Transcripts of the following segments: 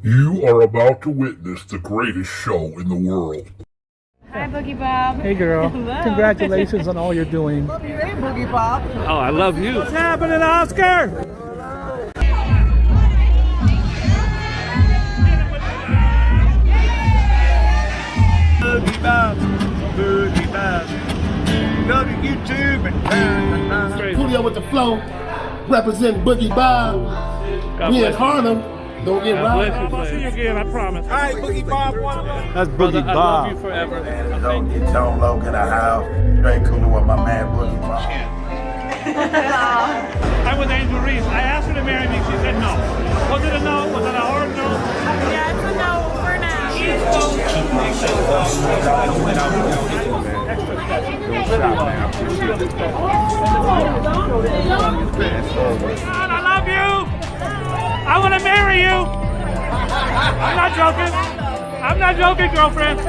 You are about to witness the greatest show in the world. Hi, Boogie Bob. Hey, girl. Hello. Congratulations on all you're doing. Love you, hey, Boogie Bob. Oh, I love you. What's happening, Oscar? Boogie Bob, Boogie Bob. Go to YouTube and turn. Coolio with the flow, representing Boogie Bob. We in Harlem. Don't get robbed. I'll see you again, I promise. All right, Boogie Bob. That's Boogie Bob. I love you forever. Don't get John Logan in the house. Straight cooler with my man Boogie Bob. I'm with Angel Reese. I asked her to marry me. She said no. Was it a no? Was it a hard no? Yeah, it's a no for now. God, I love you. I want to marry you. I'm not joking. I'm not joking, girlfriend.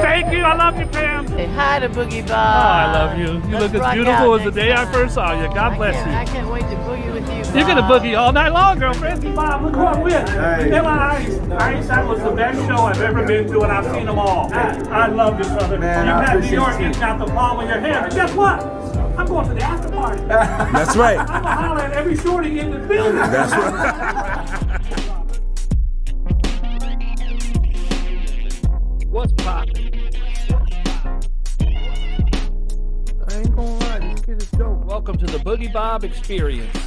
Thank you. I love you, Pam. Say hi to Boogie Bob. Oh, I love you. You Let's look as rock beautiful out as the next day I time. first saw you. God bless you. I can't wait to boogie with you, Bob. You're gonna boogie all night long, girlfriend. Bob, look who I'm with. Ice, that was the best show I've ever been to, and I've seen them all. I love you, brother. Man, you I had New appreciate York you. getting out the palm of your hand. And guess what? I'm going to the after party. That's right. I'm gonna holler at every shorty in the building. That's right. What's poppin'? I ain't gonna lie, this kid is dope. Welcome to the Boogie Bob Experience.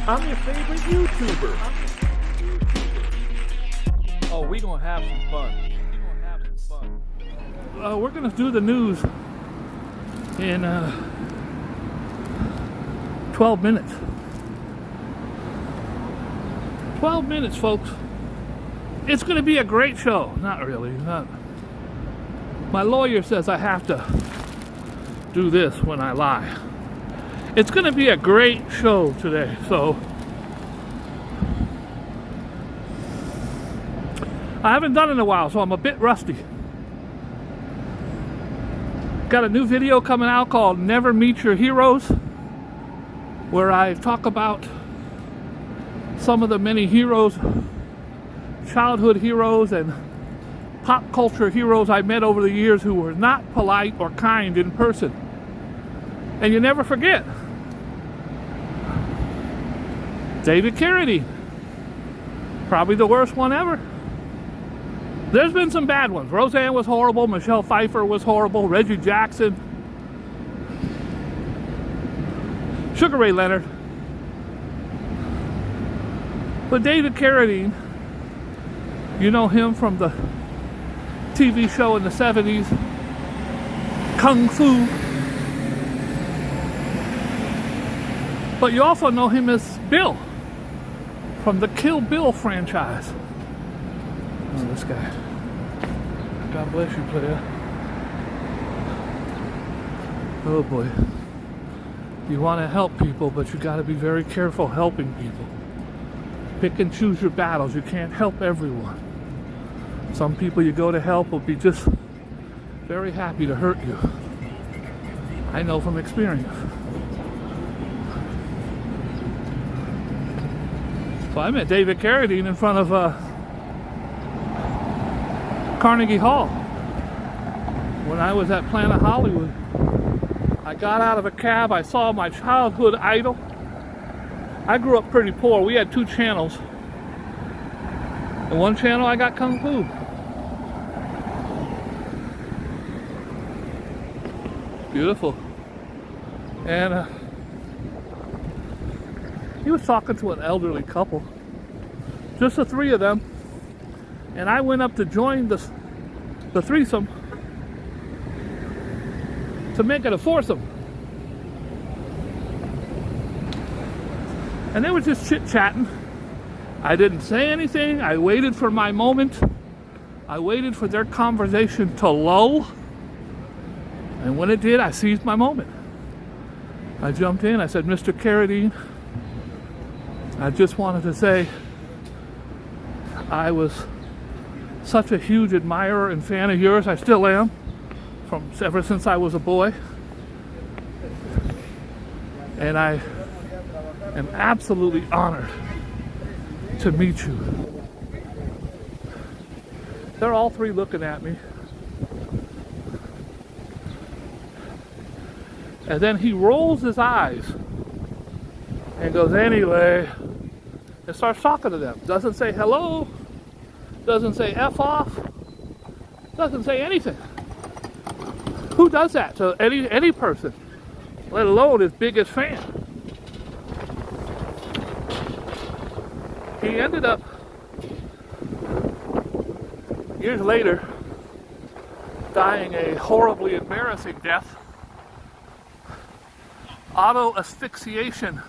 I'm your favorite YouTuber. Oh, we gonna have some fun. We're gonna do the news in 12 minutes. 12 minutes, folks. It's gonna be a great show. Not really. My lawyer says I have to do this when I lie. It's gonna be a great show today, so I haven't done it in a while, so I'm a bit rusty. Got a new video coming out called Never Meet Your Heroes, where I talk about some of the many heroes, childhood heroes and pop culture heroes I met over the years who were not polite or kind in person. And you never forget. David Carradine, probably the worst one ever. There's been some bad ones. Roseanne was horrible, Michelle Pfeiffer was horrible, Reggie Jackson, Sugar Ray Leonard. But David Carradine, you know him from the TV show in the 70s, Kung Fu. But you also know him as Bill from the Kill Bill franchise. Oh, this guy. God bless you, player. Oh boy. You want to help people, but you got to be very careful helping people. Pick and choose your battles. You can't help everyone. Some people you go to help will be just very happy to hurt you. I know from experience. So I met David Carradine in front of Carnegie Hall when I was at Planet Hollywood. I got out of a cab. I saw my childhood idol. I grew up pretty poor. We had 2 channels. In one channel I got Kung Fu. Beautiful. And he was talking to an elderly couple. Just the 3 of them. And I went up to join the threesome to make it a foursome. And they were just chit-chatting. I didn't say anything. I waited for my moment. I waited for their conversation to lull. And when it did, I seized my moment. I jumped in. I said, Mr. Carradine, I just wanted to say I was such a huge admirer and fan of yours. I still am, ever since I was a boy. And I am absolutely honored to meet you. They're all three looking at me. And then he rolls his eyes and goes, anyway, and starts talking to them. Doesn't say hello, doesn't say F off, doesn't say anything. Who does that to any person, let alone his biggest fan? He ended up, years later, dying a horribly embarrassing death. Auto asphyxiation,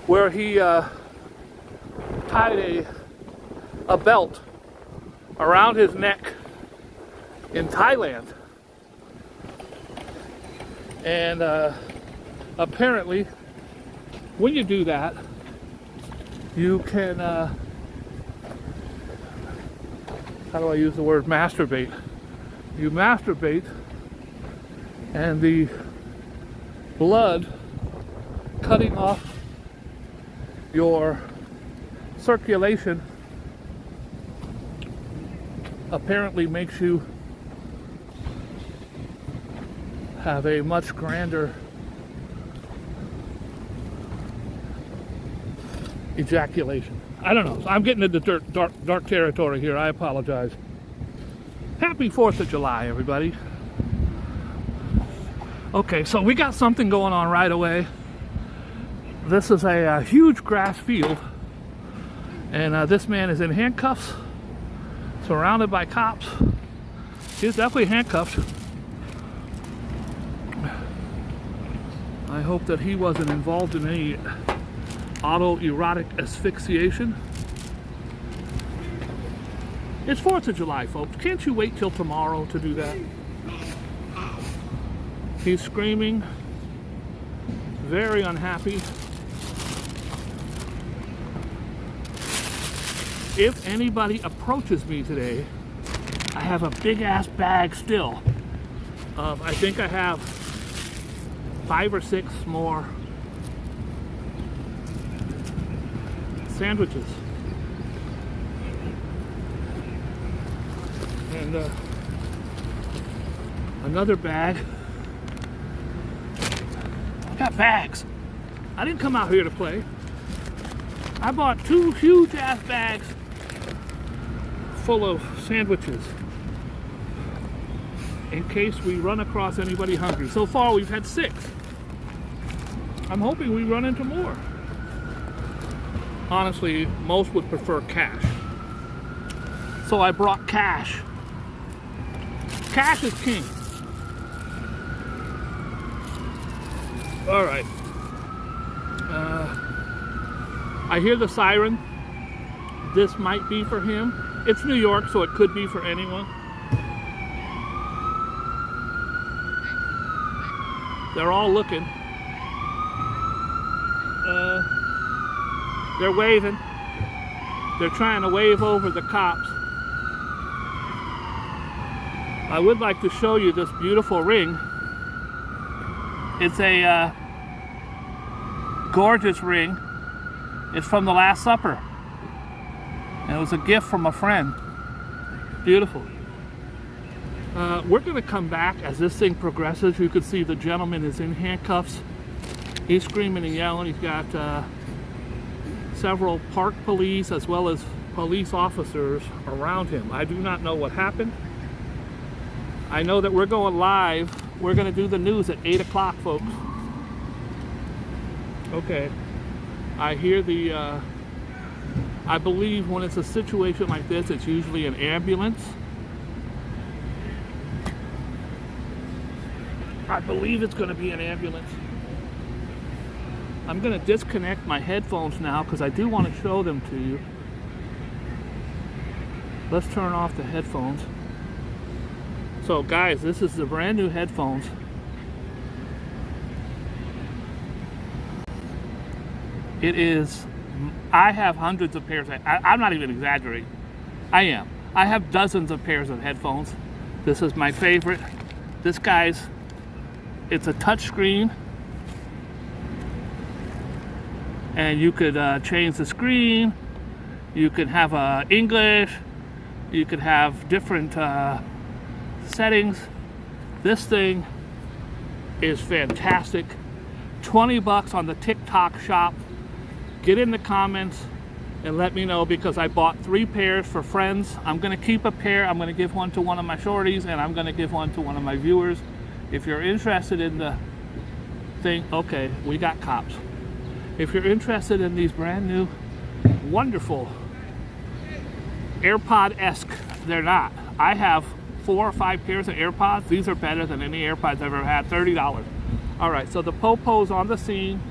where he tied a belt around his neck in Thailand, and apparently when you do that you can how do I use the word masturbate? You masturbate, and the blood cutting off your circulation apparently makes you have a much grander ejaculation. I don't know. I'm getting into dark territory here. I apologize. Happy 4th of July, everybody. Okay, so we got something going on right away. This is a huge grass field, and this man is in handcuffs, surrounded by cops. He's definitely handcuffed. I hope that he wasn't involved in any autoerotic asphyxiation. It's 4th of July, folks. Can't you wait till tomorrow to do that? He's screaming, very unhappy. If anybody approaches me today, I have a big ass bag still. I think I have 5 or 6 more sandwiches. And another bag. I got bags. I didn't come out here to play. I bought 2 huge ass bags full of sandwiches in case we run across anybody hungry. So far we've had 6. I'm hoping we run into more. Honestly, most would prefer cash. So I brought cash. Cash is king. All right. I hear the siren. This might be for him. It's New York, so it could be for anyone. They're all looking. They're waving. They're trying to wave over the cops. I would like to show you this beautiful ring. It's a gorgeous ring. It's from the Last Supper. And it was a gift from a friend. Beautiful. We're going to come back as this thing progresses. You can see the gentleman is in handcuffs. He's screaming and yelling. He's got several park police as well as police officers around him. I do not know what happened. I know that we're going live. We're going to do the news at 8 o'clock, folks. Okay. I hear the, I believe when it's a situation like this, it's usually an ambulance. I believe it's going to be an ambulance. I'm going to disconnect my headphones now because I do want to show them to you. Let's turn off the headphones. So guys, this is the brand new headphones. It is, I have hundreds of pairs. I'm not even exaggerating. I am. I have dozens of pairs of headphones. This is my favorite. This guy's, it's a touch screen. and you could change the screen. You could have English. You could have different settings. This thing is fantastic. 20 bucks on the TikTok shop. Get in the comments and let me know, because I bought 3 pairs for friends. I'm gonna keep a pair. I'm gonna give one to one of my shorties, and I'm gonna give one to one of my viewers. If you're interested in the thing, okay, we got cops. If you're interested in these brand new, wonderful AirPod-esque, they're not. I have 4 or 5 pairs of AirPods. These are better than any AirPods I've ever had. $30. All right, so the Popo's on the scene.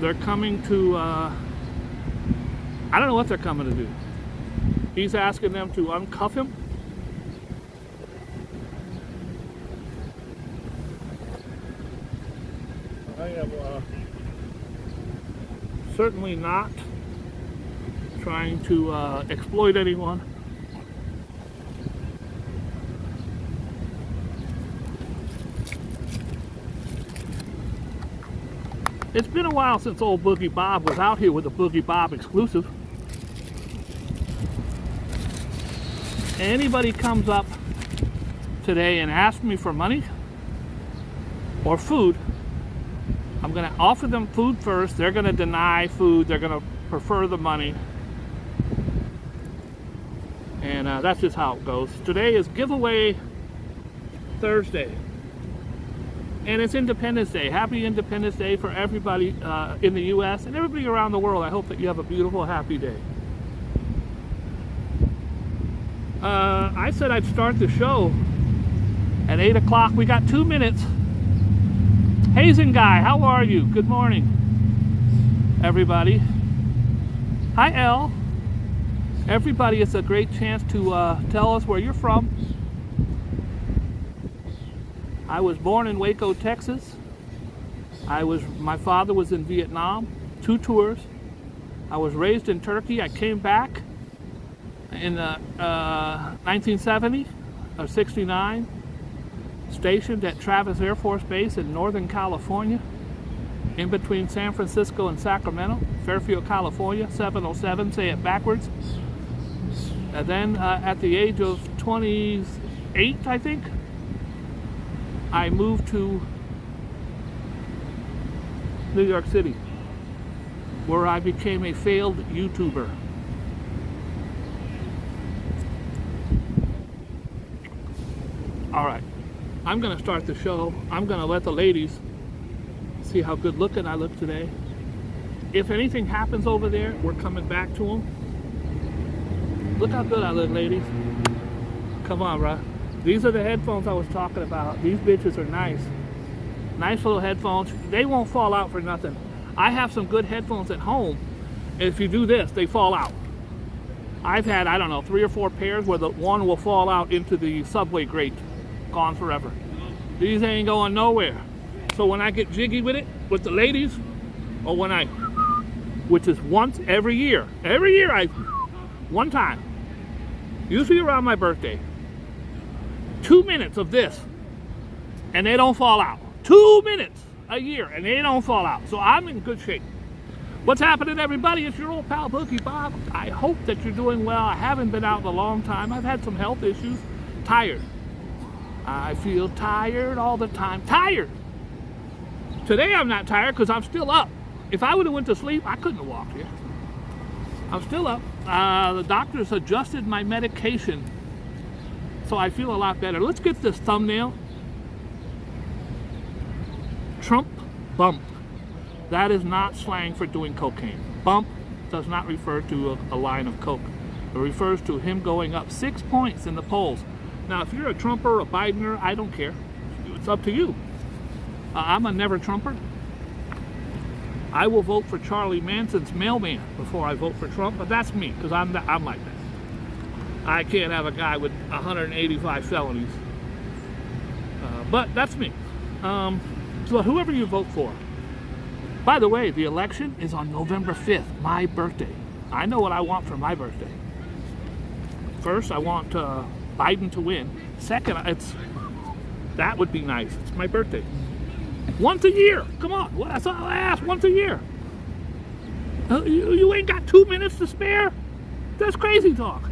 They're coming to, I don't know what they're coming to do. He's asking them to uncuff him. I am certainly not trying to exploit anyone. It's been a while since old Boogie Bob was out here with a Boogie Bob exclusive. Anybody comes up today and asks me for money or food, I'm gonna offer them food first. They're gonna deny food. They're gonna prefer the money. And that's just how it goes. Today is giveaway Thursday. And it's Independence Day. Happy Independence Day for everybody in the U.S. and everybody around the world. I hope that you have a beautiful, happy day. I said I'd start the show at 8 o'clock. We got 2 minutes. Hazen guy, how are you? Good morning, everybody. Hi, Elle. Everybody, it's a great chance to tell us where you're from. I was born in Waco, Texas. My father was in Vietnam, 2 tours. I was raised in Turkey. I came back in 1970 or 69, stationed at Travis Air Force Base in Northern California, in between San Francisco and Sacramento, Fairfield, California, 707, say it backwards. And then at the age of 28, I think, I moved to New York City, where I became a failed YouTuber. All right, I'm gonna start the show. I'm gonna let the ladies see how good looking I look today. If anything happens over there, we're coming back to them. Look how good I look, ladies. Come on, bruh. These are the headphones I was talking about. These bitches are nice. Nice little headphones. They won't fall out for nothing. I have some good headphones at home. If you do this, they fall out. I've had, I don't know, 3 or 4 pairs where the one will fall out into the subway grate. Gone forever. These ain't going nowhere. So when I get jiggy with it, with the ladies, or when which is once every year. One time. Usually around my birthday. 2 minutes of this, and they don't fall out. 2 minutes a year, and they don't fall out. So I'm in good shape. What's happening, everybody? It's your old pal Boogie Bob. I hope that you're doing well. I haven't been out in a long time. I've had some health issues. Tired. I feel tired all the time. Tired. Today I'm not tired because I'm still up. If I would have went to sleep, I couldn't have walked here. I'm still up. The doctors adjusted my medication, so I feel a lot better. Let's get this thumbnail. Trump bump. That is not slang for doing cocaine. Bump does not refer to a line of coke. It refers to him going up 6 points in the polls. Now, if you're a Trumper, a Bidener, I don't care. It's up to you. I'm a never Trumper. I will vote for Charlie Manson's mailman before I vote for Trump, but that's me, because I'm like that. I can't have a guy with 185 felonies. But that's me. So whoever you vote for. By the way, the election is on November 5th, my birthday. I know what I want for my birthday. First, I want Biden to win. Second, that would be nice. It's my birthday. Once a year. Come on. Well, that's all I ask. Once a year. You ain't got 2 minutes to spare? That's crazy talk.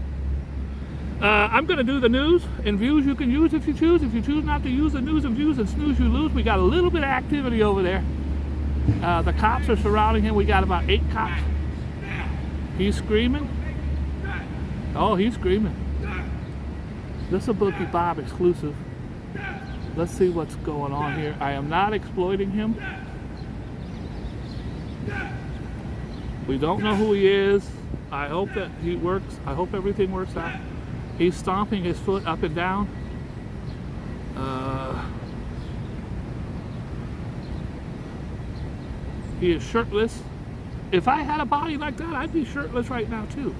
I'm going to do the news and views you can use if you choose. If you choose not to use the news and views and snooze, you lose. We got a little bit of activity over there. The cops are surrounding him. We got about 8 cops. He's screaming. Oh, he's screaming. This is a Boogie Bob exclusive. Let's see what's going on here. I am not exploiting him. We don't know who he is. I hope that he works. I hope everything works out. He's stomping his foot up and down. He is shirtless. If I had a body like that, I'd be shirtless right now too.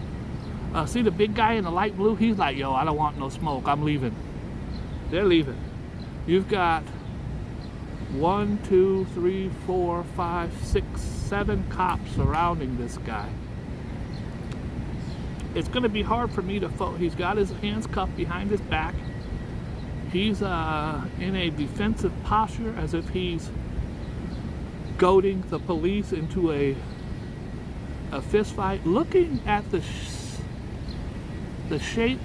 See the big guy in the light blue? He's like, yo, I don't want no smoke. I'm leaving. They're leaving. You've got 1, 2, 3, 4, 5, 6, 7 cops surrounding this guy. It's going to be hard for me to he's got his hands cuffed behind his back. He's in a defensive posture as if he's goading the police into a fist fight. Looking at the shape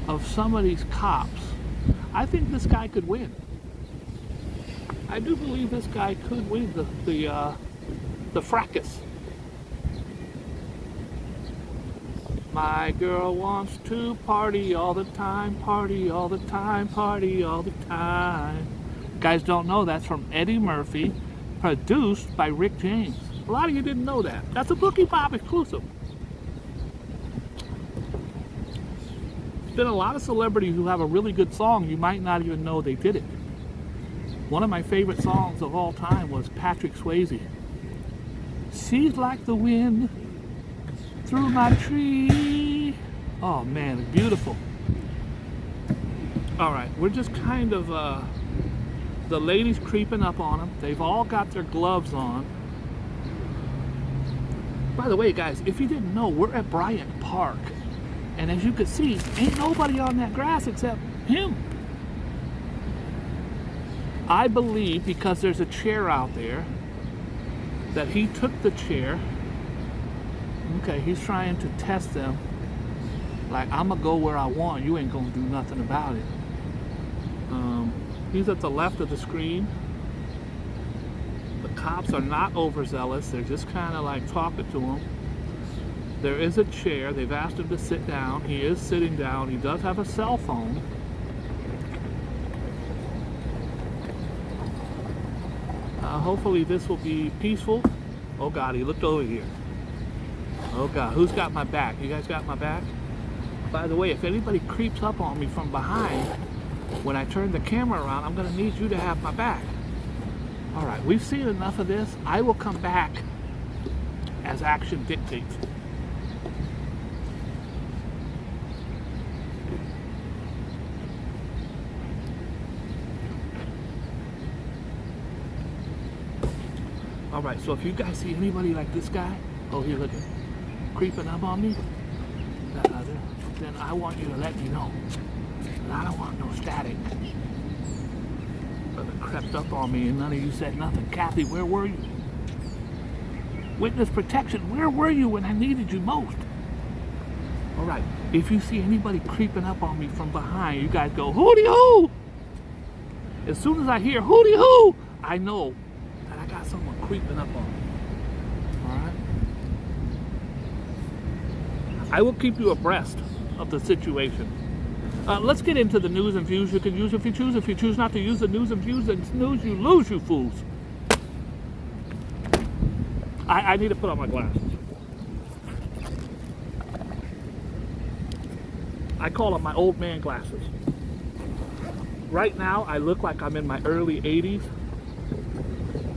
of some of these cops, I think this guy could win. I do believe this guy could win the fracas. My girl wants to party all the time, party all the time, party all the time. You guys don't know that's from Eddie Murphy, produced by Rick James. A lot of you didn't know that. That's a Boogie Bob exclusive. There's been a lot of celebrities who have a really good song, you might not even know they did it. One of my favorite songs of all time was Patrick Swayze. She's like the wind through my tree. Oh man, beautiful. All right, we're just kind of, the ladies creeping up on them. They've all got their gloves on. By the way, guys, if you didn't know, we're at Bryant Park. And as you can see, ain't nobody on that grass except him. I believe, because there's a chair out there, that he took the chair. Okay, he's trying to test them. Like, I'm gonna go where I want. You ain't gonna do nothing about it. He's at the left of the screen. The cops are not overzealous. They're just kind of like talking to him. There is a chair. They've asked him to sit down. He is sitting down. He does have a cell phone. Hopefully this will be peaceful. Oh God, he looked over here. Oh God, who's got my back? You guys got my back? By the way, if anybody creeps up on me from behind, when I turn the camera around, I'm gonna need you to have my back. All right, we've seen enough of this. I will come back as action dictates. All right, so if you guys see anybody like this guy, oh, here, look at him, creeping up on me, then I want you to let me know. And I don't want no static. Brother crept up on me and none of you said nothing. Kathy, where were you? Witness protection, where were you when I needed you most? All right, if you see anybody creeping up on me from behind, you guys go, hooty hoo! As soon as I hear hooty hoo, I know that I got someone creeping up on me. All right? I will keep you abreast of the situation. Let's get into the news and views you can use if you choose. If you choose not to use the news and views, then snooze, you lose, you fools. I need to put on my glasses. I call them my old man glasses. Right now, I look like I'm in my early 80s.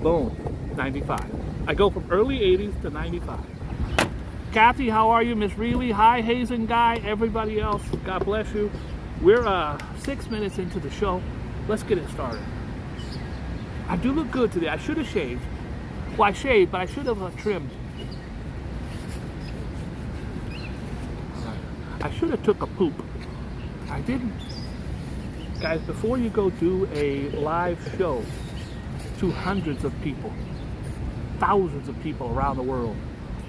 Boom, 95. I go from early 80s to 95. Kathy, how are you? Miss Reilly, hi, Hazen guy, everybody else, God bless you. We're 6 minutes into the show. Let's get it started. I do look good today. I should have shaved. Well, I shaved, but I should have trimmed. I should have took a poop. I didn't. Guys, before you go do a live show, to hundreds of people, thousands of people around the world.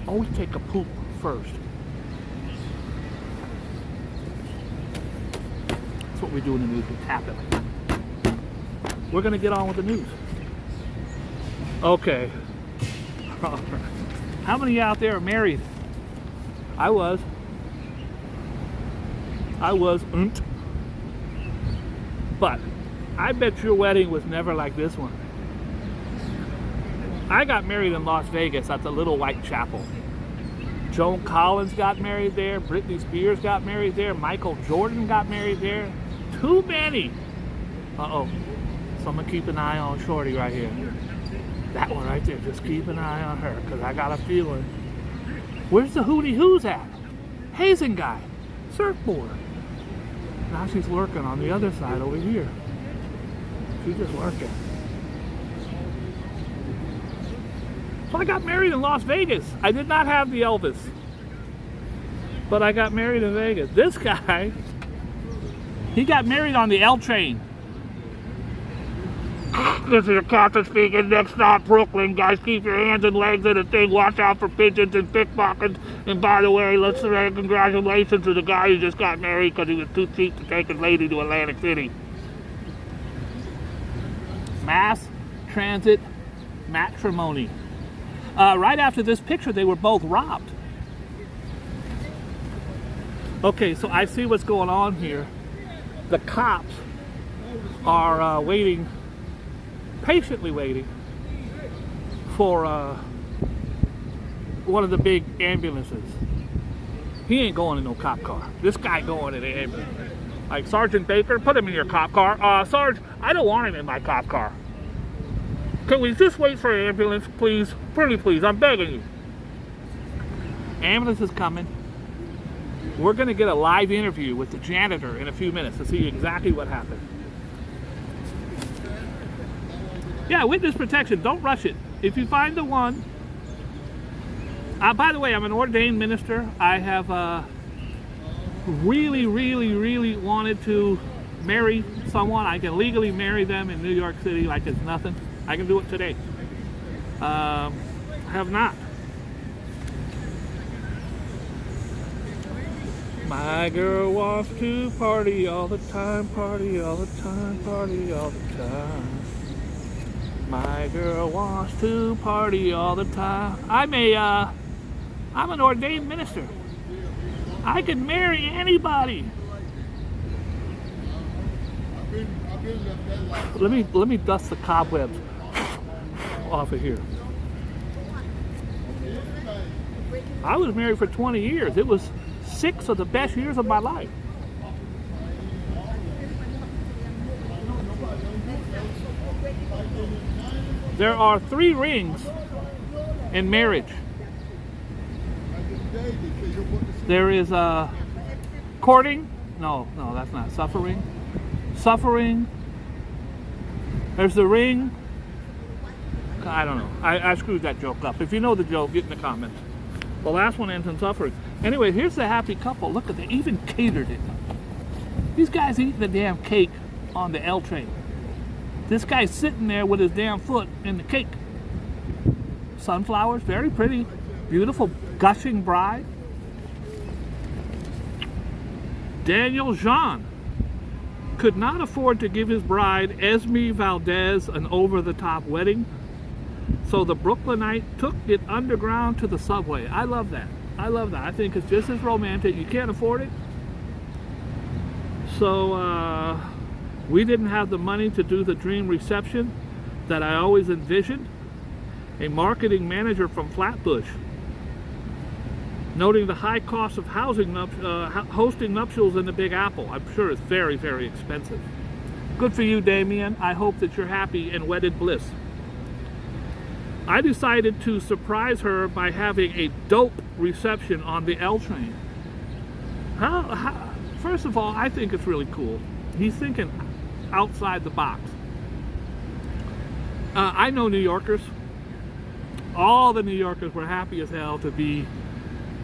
Always take a poop first. That's what we do in the news. We tap it. We're going to get on with the news. Okay. How many out there are married? I was. But I bet your wedding was never like this one. I got married in Las Vegas at the Little White Chapel. Joan Collins got married there. Britney Spears got married there. Michael Jordan got married there. Too many. Uh-oh. Someone keep an eye on Shorty right here. That one right there. Just keep an eye on her, because I got a feeling. Where's the hootie who's at? Hazing guy. Surfboard. Now she's working on the other side over here. She's just working. So I got married in Las Vegas. I did not have the Elvis, but I got married in Vegas. This guy, he got married on the L train. This is your captain speaking. Next stop, Brooklyn. Guys, keep your hands and legs in the thing. Watch out for pigeons and pickpockets. And by the way, let's say congratulations to the guy who just got married because he was too cheap to take his lady to Atlantic City. Mass transit matrimony. Right after this picture, they were both robbed. Okay, so I see what's going on here. The cops are waiting, patiently waiting for one of the big ambulances. He ain't going in no cop car. This guy going in an ambulance. Like, Sergeant Baker, put him in your cop car. Sarge, I don't want him in my cop car. Can we just wait for an ambulance, please? Pretty please, I'm begging you. Ambulance is coming. We're going to get a live interview with the janitor in a few minutes to see exactly what happened. Yeah, witness protection, don't rush it. If you find the one... by the way, I'm an ordained minister. I have really wanted to marry someone. I can legally marry them in New York City like it's nothing. I can do it today. Have not. My girl wants to party all the time, party all the time, party all the time. My girl wants to party all the time. I'm an ordained minister. I can marry anybody. Let me dust the cobwebs off of here. I was married for 20 years. It was 6 of the best years of my life. There are 3 rings in marriage. There is courting. No, that's not suffering. Suffering. There's the ring. I don't know. I screwed that joke up. If you know the joke, get in the comments. The last one ends in suffering. Anyway, here's the happy couple. Look at, they even catered it. These guys eating the damn cake on the L train. This guy's sitting there with his damn foot in the cake. Sunflowers, very pretty. Beautiful, gushing bride. Daniel Jean could not afford to give his bride, Esme Valdez, an over-the-top wedding. So the Brooklynite took it underground to the subway. I love that. I love that. I think it's just as romantic. You can't afford it. So we didn't have the money to do the dream reception that I always envisioned. A marketing manager from Flatbush, noting the high cost of hosting nuptials in the Big Apple. I'm sure it's very, very expensive. Good for you, Damien. I hope that you're happy in wedded bliss. I decided to surprise her by having a dope reception on the L train. First of all, I think it's really cool. He's thinking outside the box. I know New Yorkers. All the New Yorkers were happy as hell to be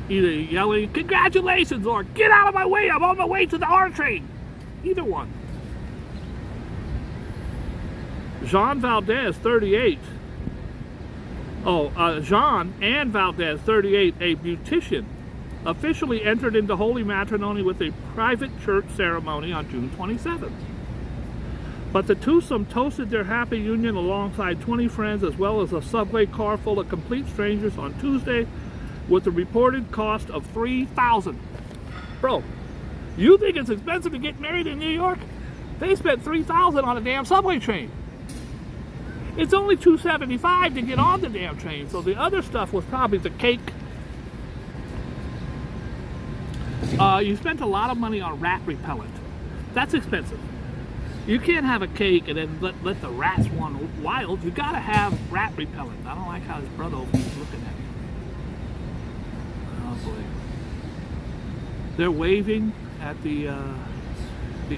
either yelling, "Congratulations," or "Get out of my way, I'm on my way to the R train." Either one. Jean Valdez, 38. Jean and Valdez, 38, a beautician, officially entered into holy matrimony with a private church ceremony on June 27th. But the twosome toasted their happy union alongside 20 friends as well as a subway car full of complete strangers on Tuesday with a reported cost of $3,000. Bro, you think it's expensive to get married in New York? They spent $3,000 on a damn subway train. It's only $275 to get on the damn train, so the other stuff was probably the cake. You spent a lot of money on rat repellent. That's expensive. You can't have a cake and then let the rats run wild. You gotta have rat repellent. I don't like how his brother over is looking at me. Oh boy. They're waving at the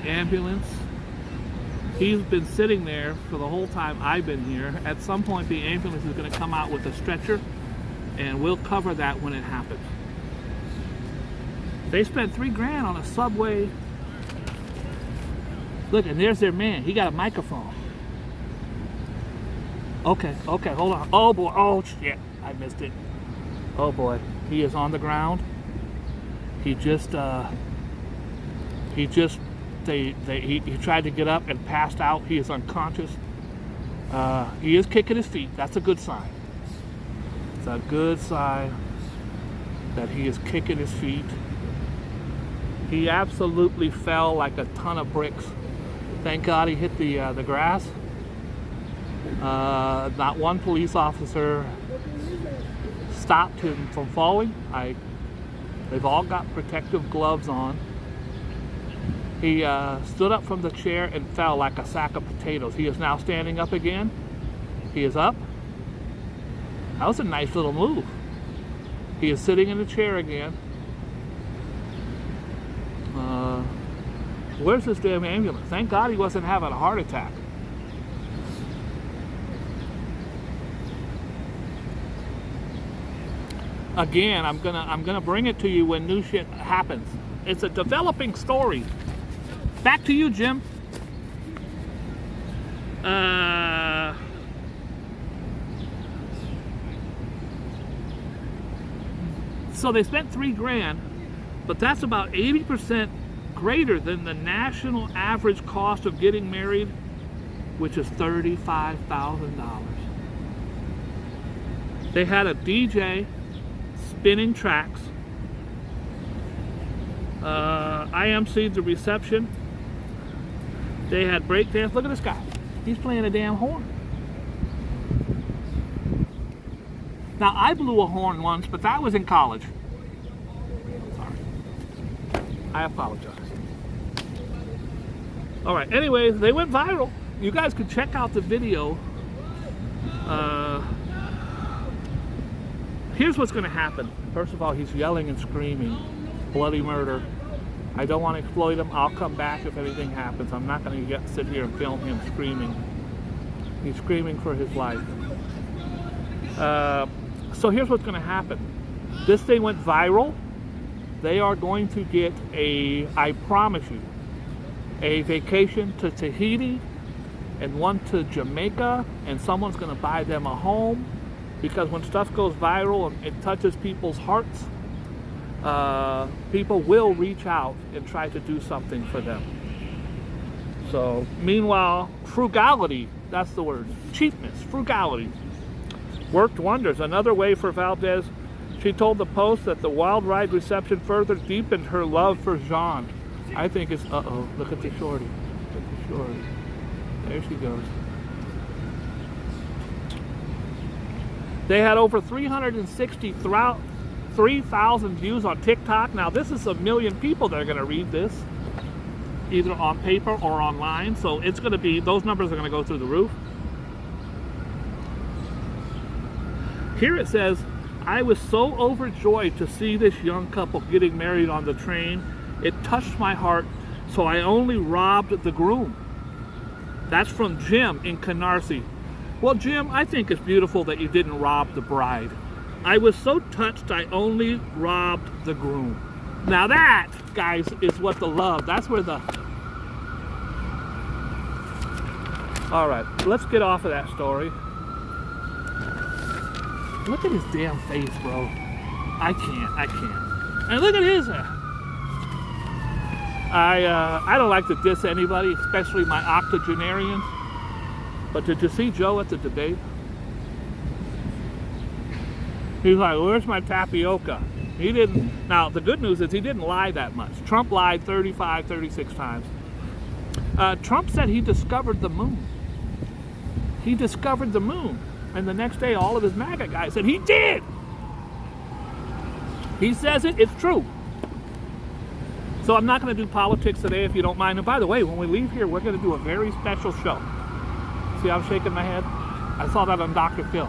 ambulance. He's been sitting there for the whole time I've been here. At some point the ambulance is gonna come out with a stretcher and we'll cover that when it happens. They spent $3,000 on a subway. Look, and there's their man. He got a microphone. Okay, hold on. Oh boy, oh shit, I missed it. Oh boy, he is on the ground. He tried to get up and passed out. He is unconscious. He is kicking his feet. That's a good sign. It's a good sign that he is kicking his feet. He absolutely fell like a ton of bricks. Thank God he hit the grass. Not one police officer stopped him from falling. They've all got protective gloves on. He stood up from the chair and fell like a sack of potatoes. He is now standing up again. He is up. That was a nice little move. He is sitting in the chair again. Where's this damn ambulance? Thank God he wasn't having a heart attack. Again, I'm gonna bring it to you when new shit happens. It's a developing story. Back to you, Jim. So they spent $3,000, but that's about 80% greater than the national average cost of getting married, which is $35,000. They had a DJ spinning tracks. I emceed the reception. They had breakdance. Look at this guy. He's playing a damn horn. Now, I blew a horn once, but that was in college. Sorry. I apologize. All right, anyways, they went viral. You guys can check out the video. Here's what's going to happen. First of all, he's yelling and screaming. Bloody murder. I don't want to exploit him. I'll come back if anything happens. I'm not going to sit here and film him screaming. He's screaming for his life. So here's what's going to happen. This thing went viral. They are going to get I promise you, a vacation to Tahiti and one to Jamaica, and someone's going to buy them a home, because when stuff goes viral and it touches people's hearts, people will reach out and try to do something for them. So meanwhile, frugality, that's the word, cheapness, frugality, worked wonders. Another way for Valdez, she told the Post that the wild ride reception further deepened her love for Jean. I think it's, look at the shorty. Look at the shorty. There she goes. They had over 3,000 views on TikTok. Now, this is 1 million people that are going to read this, either on paper or online. So it's going to be, those numbers are going to go through the roof. Here it says, I was so overjoyed to see this young couple getting married on the train. It touched my heart, so I only robbed the groom. That's from Jim in Canarsie. Well, Jim, I think it's beautiful that you didn't rob the bride. I was so touched, I only robbed the groom. Now that, guys, is what the love, that's where the All right, let's get off of that story. Look at his damn face, bro. I can't. And look at his. I don't like to diss anybody, especially my octogenarians. But did you see Joe at the debate? He's like, where's my tapioca? He didn't. Now, the good news is he didn't lie that much. Trump lied 35, 36 times. Trump said he discovered the moon. He discovered the moon. And the next day, all of his MAGA guys said, he did! He says it, it's true. So I'm not going to do politics today if you don't mind. And by the way, when we leave here, we're going to do a very special show. See how I'm shaking my head? I saw that on Dr. Phil.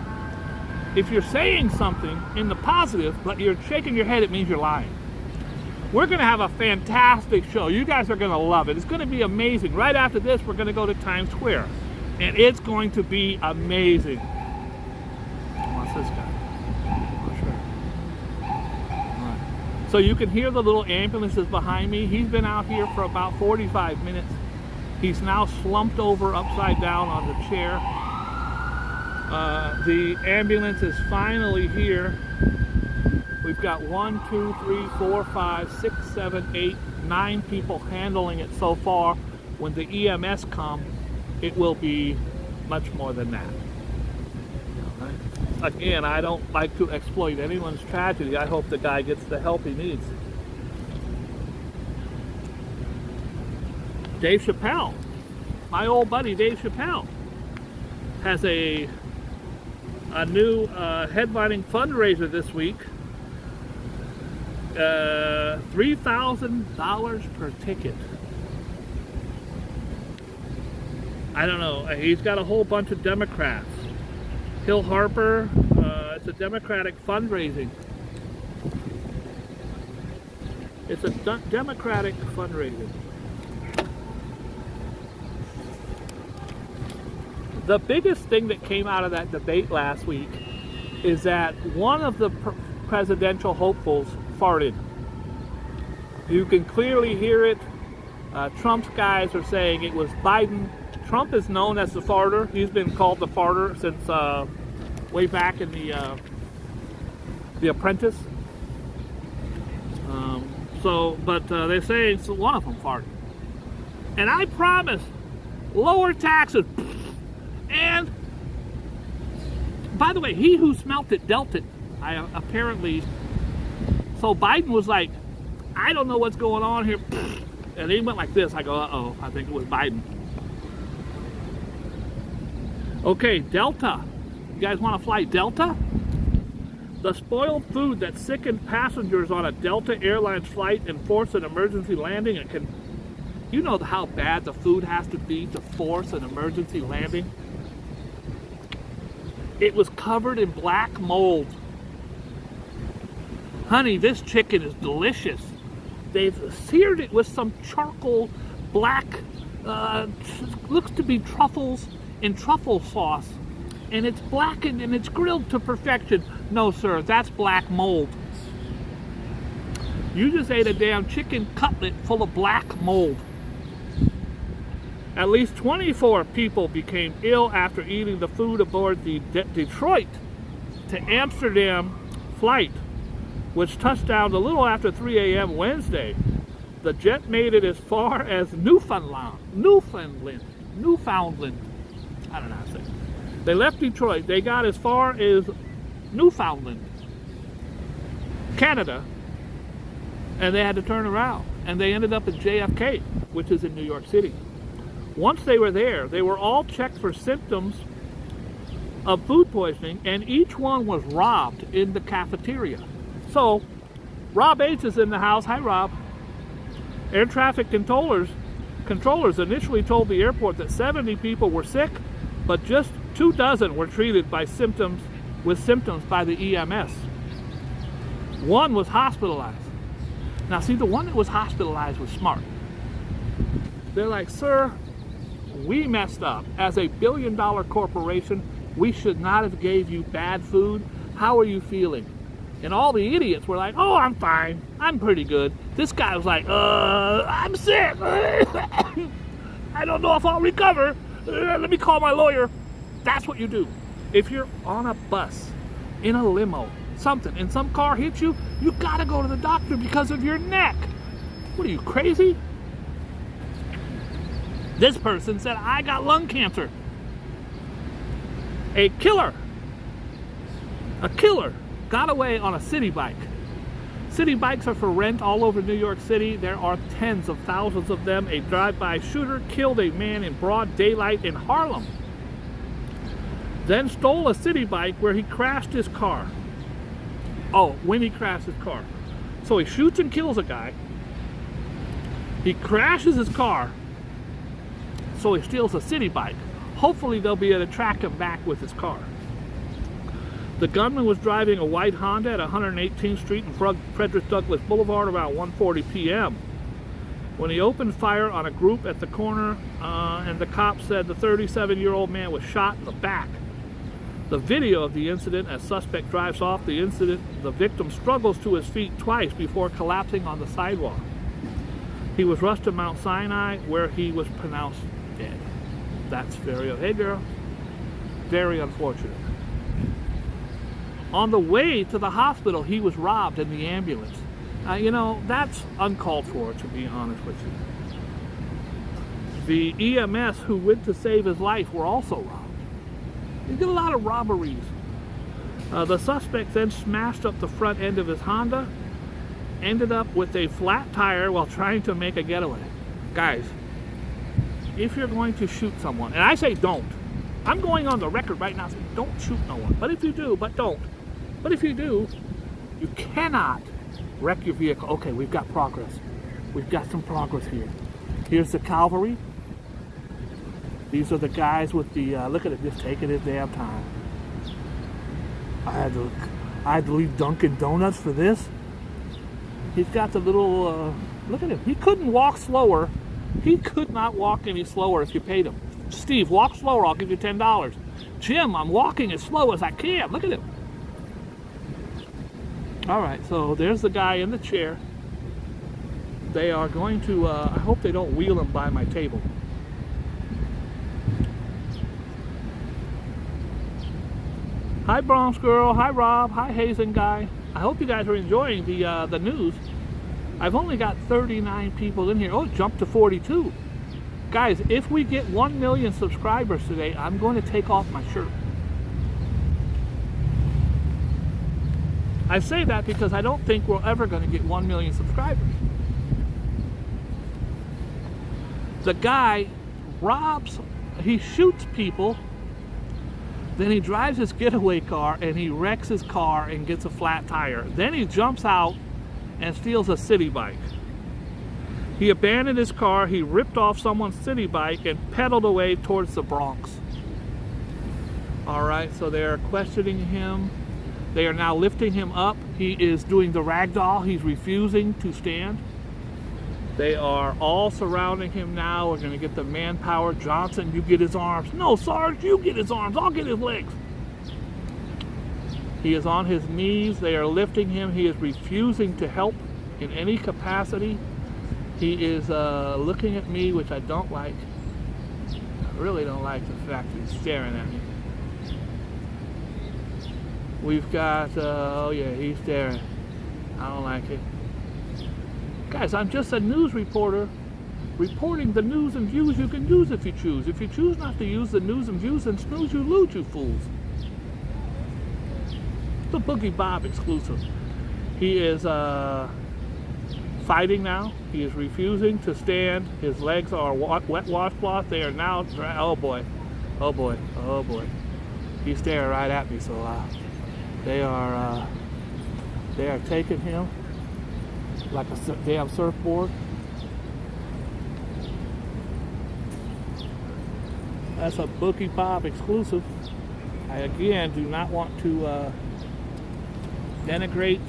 If you're saying something in the positive, but you're shaking your head, it means you're lying. We're going to have a fantastic show. You guys are going to love it. It's going to be amazing. Right after this, we're going to go to Times Square. And it's going to be amazing. What's this guy? Not sure. All right. So you can hear the little ambulances behind me. He's been out here for about 45 minutes. He's now slumped over upside down on the chair. The ambulance is finally here. We've got 1, 2, 3, 4, 5, 6, 7, 8, 9 people handling it so far. When the EMS come, it will be much more than that. Right. Again, I don't like to exploit anyone's tragedy. I hope the guy gets the help he needs. Dave Chappelle, my old buddy Dave Chappelle, has a new headlining fundraiser this week. $3,000 per ticket. I don't know. He's got a whole bunch of Democrats. Hill Harper. It's a Democratic fundraising. It's a Democratic fundraising. The biggest thing that came out of that debate last week is that one of the presidential hopefuls farted. You can clearly hear it. Trump's guys are saying it was Biden. Trump is known as the farter. He's been called the farter since way back in the Apprentice. But they're saying one of them farted. And I promise, lower taxes. And by the way, he who smelt it dealt it. Apparently. So Biden was like, I don't know what's going on here. And he went like this. I go, uh-oh, I think it was Biden. Okay, Delta. You guys want to fly Delta? The spoiled food that sickened passengers on a Delta Airlines flight and forced an emergency landing. You know how bad the food has to be to force an emergency landing? It was covered in black mold. Honey, this chicken is delicious. They've seared it with some charcoal black, looks to be truffles and truffle sauce. And it's blackened and it's grilled to perfection. No, sir, that's black mold. You just ate a damn chicken cutlet full of black mold. At least 24 people became ill after eating the food aboard the Detroit to Amsterdam flight, which touched down a little after 3 a.m. Wednesday. The jet made it as far as Newfoundland. I don't know how to say it. They left Detroit. They got as far as Newfoundland, Canada, and they had to turn around. And they ended up at JFK, which is in New York City. Once they were there, they were all checked for symptoms of food poisoning, and each one was robbed in the cafeteria. So, Rob H. is in the house. Hi, Rob. Air traffic controllers initially told the airport that 70 people were sick, but just 24 were treated with symptoms by the EMS. One was hospitalized. Now, see, the one that was hospitalized was smart. They're like, sir, we messed up. As a billion-dollar corporation, we should not have gave you bad food. How are you feeling? And all the idiots were like, oh, I'm fine. I'm pretty good. This guy was like, I'm sick. I don't know if I'll recover. Let me call my lawyer. That's what you do. If you're on a bus, in a limo, something, and some car hits you, you gotta go to the doctor because of your neck. What are you, crazy? This person said, I got lung cancer. A killer got away on a city bike. City bikes are for rent all over New York City. There are tens of thousands of them. A drive-by shooter killed a man in broad daylight in Harlem. Then stole a city bike where he crashed his car. Oh, when he crashed his car. So he shoots and kills a guy. He crashes his car. So he steals a city bike. Hopefully they'll be able to track him back with his car. The gunman was driving a white Honda at 118th Street and Frederick Douglass Boulevard about 1:40 p.m. when he opened fire on a group at the corner, and the cops said the 37-year-old man was shot in the back. The video of the incident, as suspect drives off the victim struggles to his feet twice before collapsing on the sidewalk. He was rushed to Mount Sinai, where he was pronounced dead. That's hey girl, very unfortunate. On the way to the hospital, he was robbed in the ambulance. You know, that's uncalled for, to be honest with you. The EMS who went to save his life were also robbed. You get a lot of robberies. The suspect then smashed up the front end of his Honda, ended up with a flat tire while trying to make a getaway. Guys, if you're going to shoot someone, and I say don't, I'm going on the record right now saying don't shoot no one. But if you do, don't. But if you do, you cannot wreck your vehicle. Okay, we've got progress. We've got some progress here. Here's the cavalry. These are the guys with the, look at it, just taking his damn time. I had to leave Dunkin' Donuts for this. He's got the little, look at him. He couldn't walk slower. He could not walk any slower if you paid him. Steve, walk slower, I'll give you $10. Jim, I'm walking as slow as I can. Look at him. All right, so there's the guy in the chair. They are going to, I hope they don't wheel him by my table. Hi Bronx Girl, hi Rob, hi Hazen Guy. I hope you guys are enjoying the news. I've only got 39 people in here. Oh, it jumped to 42. Guys, if we get 1 million subscribers today, I'm going to take off my shirt. I say that because I don't think we're ever going to get 1 million subscribers. The guy he shoots people, then he drives his getaway car and he wrecks his car and gets a flat tire. Then he jumps out and steals a city bike. He abandoned his car, he ripped off someone's city bike and pedaled away towards the Bronx. All right, so they are questioning him. They are now lifting him up. He is doing the ragdoll. He's refusing to stand. They are all surrounding him now. We're going to get the manpower. Johnson, you get his arms. No, Sarge, you get his arms. I'll get his legs. He is on his knees. They are lifting him. He is refusing to help in any capacity. He is looking at me, which I don't like. I really don't like the fact that he's staring at me. We've got, oh yeah, he's staring. I don't like it. Guys, I'm just a news reporter reporting the news and views you can use if you choose. If you choose not to use the news and views, then snooze you lose, you fools. The Boogie Bob exclusive. He is fighting now. He is refusing to stand. His legs are wet washcloth. They are now, oh boy, oh boy, oh boy. He's staring right at me, so they are taking him like a damn surfboard. That's a Boogie Bob exclusive. I again do not want to denigrate.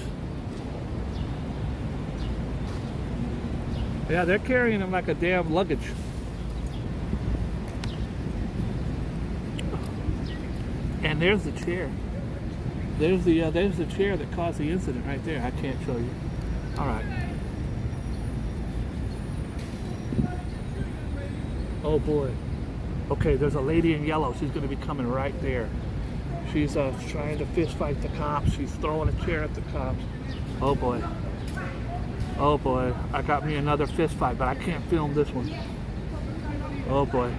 Yeah, they're carrying him like a damn luggage. And there's the chair. There's the chair that caused the incident right there. I can't show you. All right. Oh boy. Okay, there's a lady in yellow. She's going to be coming right there. She's trying to fist fight the cops. She's throwing a chair at the cops. Oh boy. Oh boy. I got me another fist fight, but I can't film this one. Oh boy.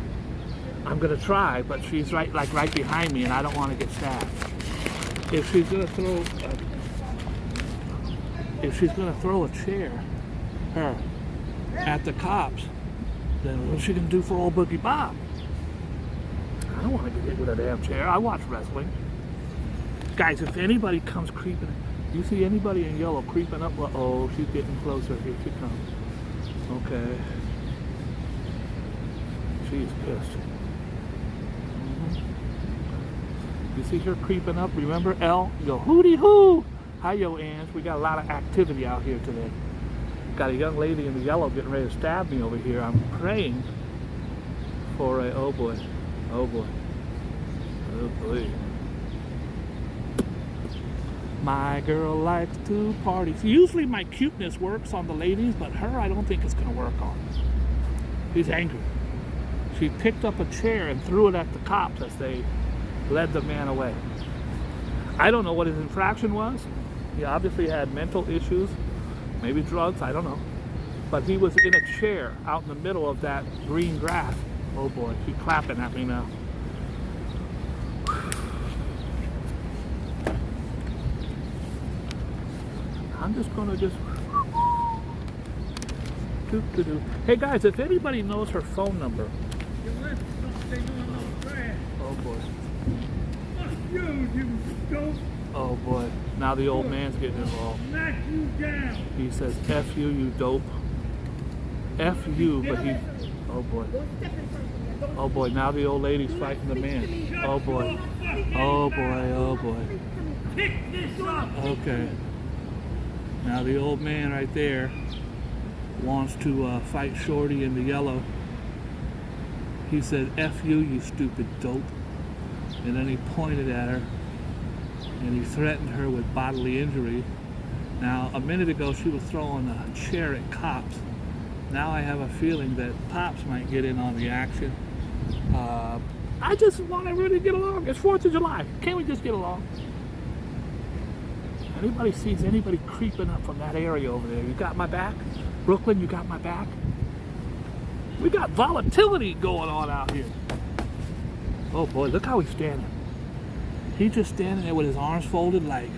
I'm going to try, but she's right behind me, and I don't want to get stabbed. If she's going to throw a chair at the cops, then what's she going to do for old Boogie Bob? I don't want to get hit with a damn chair. I watch wrestling. Guys, if anybody comes creeping, you see anybody in yellow creeping up, oh, she's getting closer. Here she comes. Okay. She's pissed. You see her creeping up? Remember L? You go, hooty hoo! Hi, yo, Ange. We got a lot of activity out here today. Got a young lady in the yellow getting ready to stab me over here. I'm praying for a, oh boy. Oh boy. Oh boy. My girl likes to party. Usually my cuteness works on the ladies, but her I don't think it's going to work on. She's angry. She picked up a chair and threw it at the cops as they led the man away. I don't know what his infraction was. He obviously had mental issues, maybe drugs, I don't know. But he was in a chair out in the middle of that green grass. Oh boy, she's clapping at me now. I'm just gonna Hey guys, if anybody knows her phone number. Oh boy. Oh boy. Now the old man's getting involved. He says, F you, you dope. F you, but he, oh boy. Oh boy, now the old lady's fighting the man. Oh boy. Oh boy, oh boy. Okay. Now the old man right there wants to fight Shorty in the yellow. He said, F you, you stupid dope. And then he pointed at her and he threatened her with bodily injury. Now, a minute ago she was throwing a chair at cops. Now I have a feeling that Pops might get in on the action. I just want everybody to get along. It's 4th of July. Can't we just get along? Anybody sees anybody creeping up from that area over there, you got my back? Brooklyn, you got my back? We got volatility going on out here. Oh boy, look how he's standing. He's just standing there with his arms folded like,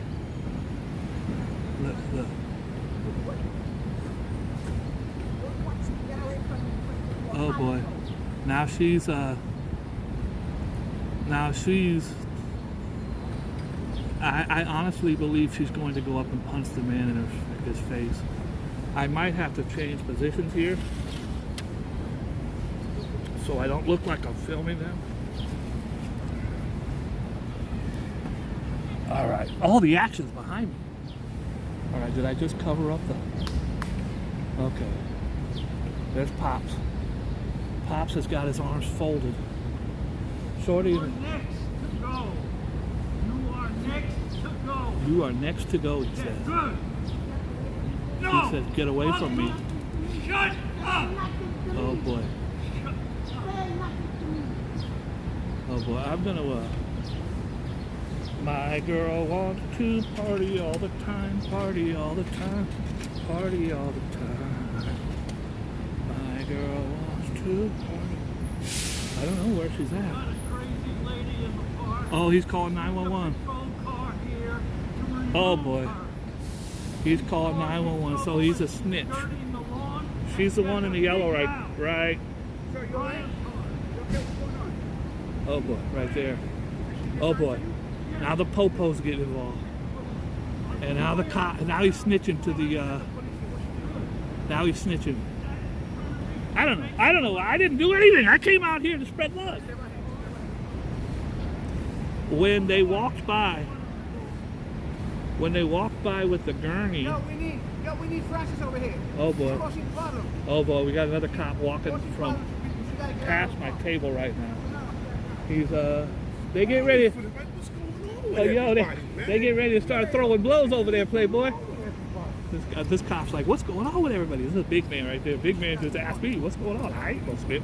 look, look. Oh boy. Now she's I honestly believe she's going to go up and punch the man in his face. I might have to change positions here so I don't look like I'm filming them. All right. All the action's behind me. All right, did I just cover up the... Okay. There's Pops. Pops has got his arms folded. Shorty... You are next to go. You are next to go. You are next to go, he says. Good. No. He says, get away from me. Shut up. Oh boy. Oh boy, I'm gonna... My girl wants to party all the time, party all the time, party all the time. My girl wants to party. I don't know where she's at. Oh, he's calling 911. Oh boy. He's calling 911, so he's a snitch. She's the one in the yellow, right? Oh boy, right there. Oh boy. Now the popo's getting involved. And now the cop, now he's snitching to the, now he's snitching. I don't know. I didn't do anything. I came out here to spread love. When they walked by with the gurney. Yo, we need Francis over here. Oh boy. Oh boy, we got another cop walking from past my table right now. He's, they get ready. Oh, yo, they get ready to start throwing blows over there, Playboy. This cop's like, what's going on with everybody? This is a big man right there. Big man just asked me, what's going on? I ain't no snitch.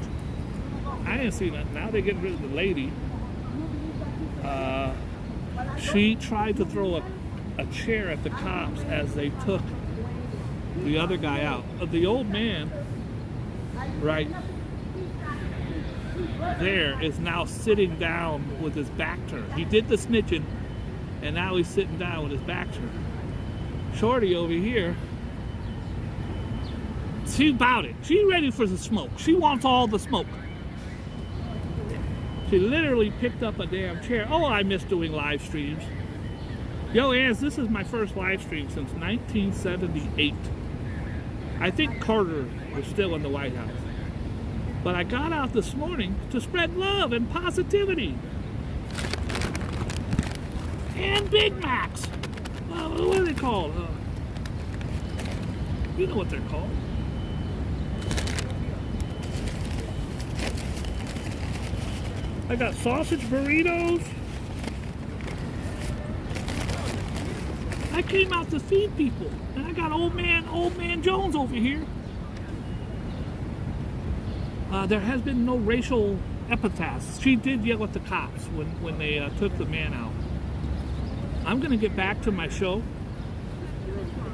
I didn't see nothing. Now they're getting rid of the lady. She tried to throw a chair at the cops as they took the other guy out. The old man, right there, is now sitting down with his back turned. He did the snitching, and now he's sitting down with his back turned. Shorty over here, she's about it. She's ready for the smoke. She wants all the smoke. She literally picked up a damn chair. Oh, I miss doing live streams. Yo, Ans, this is my first live stream since 1978. I think Carter was still in the White House. But I got out this morning to spread love and positivity. And Big Macs. What are they called? You know what they're called. I got sausage burritos. I came out to feed people. And I got old man Jones over here. There has been no racial epithets. She did yell at the cops when they took the man out. I'm gonna get back to my show.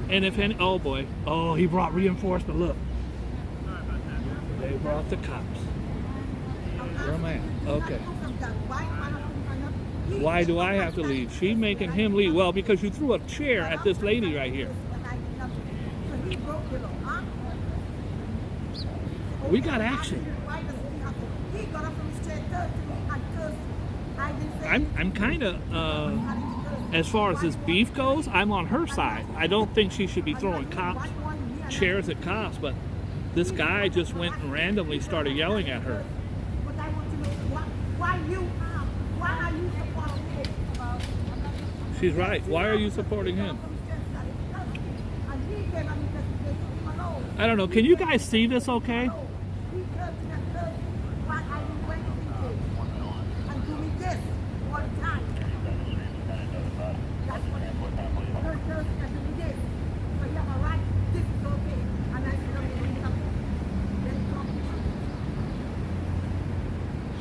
And if any, oh boy, oh, he brought reinforcement, look. They brought the cops. Where am I at? Okay. Why do I have to leave? She making him leave. Well, because you threw a chair at this lady right here. We got action. I'm kind of, as far as this beef goes, I'm on her side. I don't think she should be throwing chairs at cops, but this guy just went and randomly started yelling at her. She's right. Why are you supporting him? I don't know. Can you guys see this okay?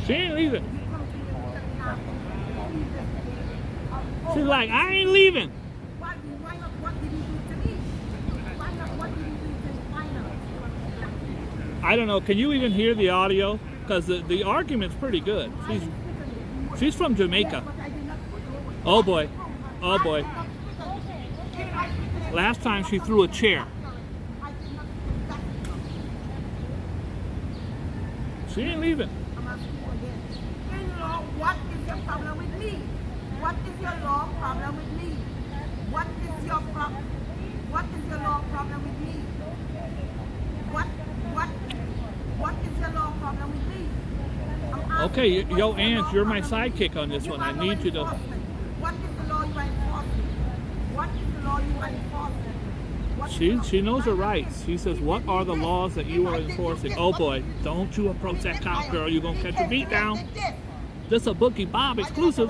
She ain't leaving. She's like, I ain't leaving. I don't know. Can you even hear the audio? Because the argument's pretty good. She's from Jamaica. Oh boy. Oh boy. Last time she threw a chair. She ain't leaving. What is your problem with me? What is your law problem with me? What is your problem? What is your law problem with me? What is your law problem with me? Okay, yo, Ans, you're my sidekick on this one. I need you to. What is the law you are enforcing? What is the law you are enforcing? She knows her rights. She says, what are the laws that you are enforcing? Oh boy, don't you approach that cop, girl. You're going to catch a beat down. This is a Boogie Bob exclusive.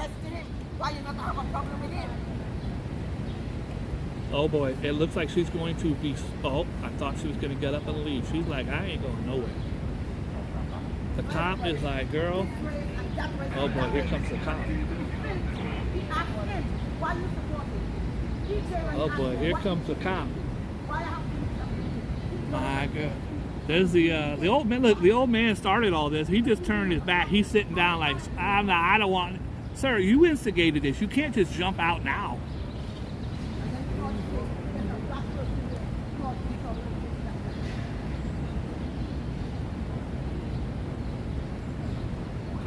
Oh boy, it looks like she's going to be, oh, I thought she was going to get up and leave. She's like, I ain't going nowhere. The cop is like, girl, oh boy, here comes the cop. Oh boy, here comes the cop. My God. There's the old man. Look, the old man started all this. He just turned his back. He's sitting down like, I don't want. Sir, you instigated this. You can't just jump out now.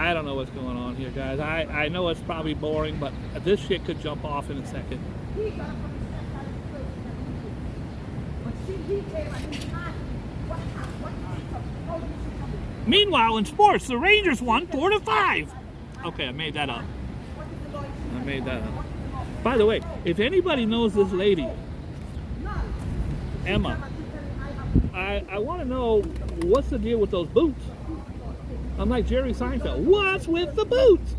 I don't know what's going on here, guys. I know it's probably boring, but this shit could jump off in a second. Meanwhile, in sports, the Rangers won 4-5. Okay, I made that up. By the way, if anybody knows this lady, Emma, I want to know what's the deal with those boots. I'm like Jerry Seinfeld. What's with the boots?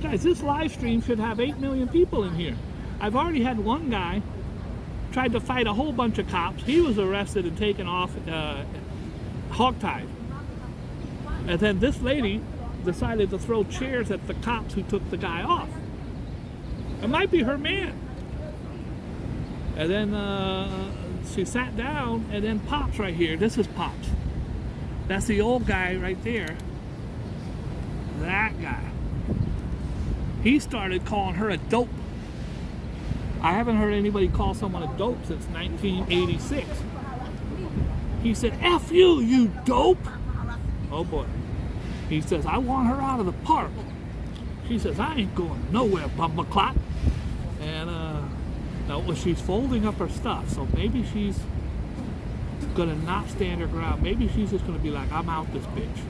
Guys, this live stream should have 8 million people in here. I've already had one guy tried to fight a whole bunch of cops. He was arrested and taken off hogtied. And then this lady decided to throw chairs at the cops who took the guy off. It might be her man. And then she sat down, and then Pops right here. This is Pops. That's the old guy right there. That guy. He started calling her a dope. I haven't heard anybody call someone a dope since 1986. He said, F you, you dope. Oh boy. He says, I want her out of the park. She says, I ain't going nowhere, bumbleclot. And no, she's folding up her stuff, so maybe she's gonna not stand her ground. Maybe she's just gonna be like, I'm out this bitch.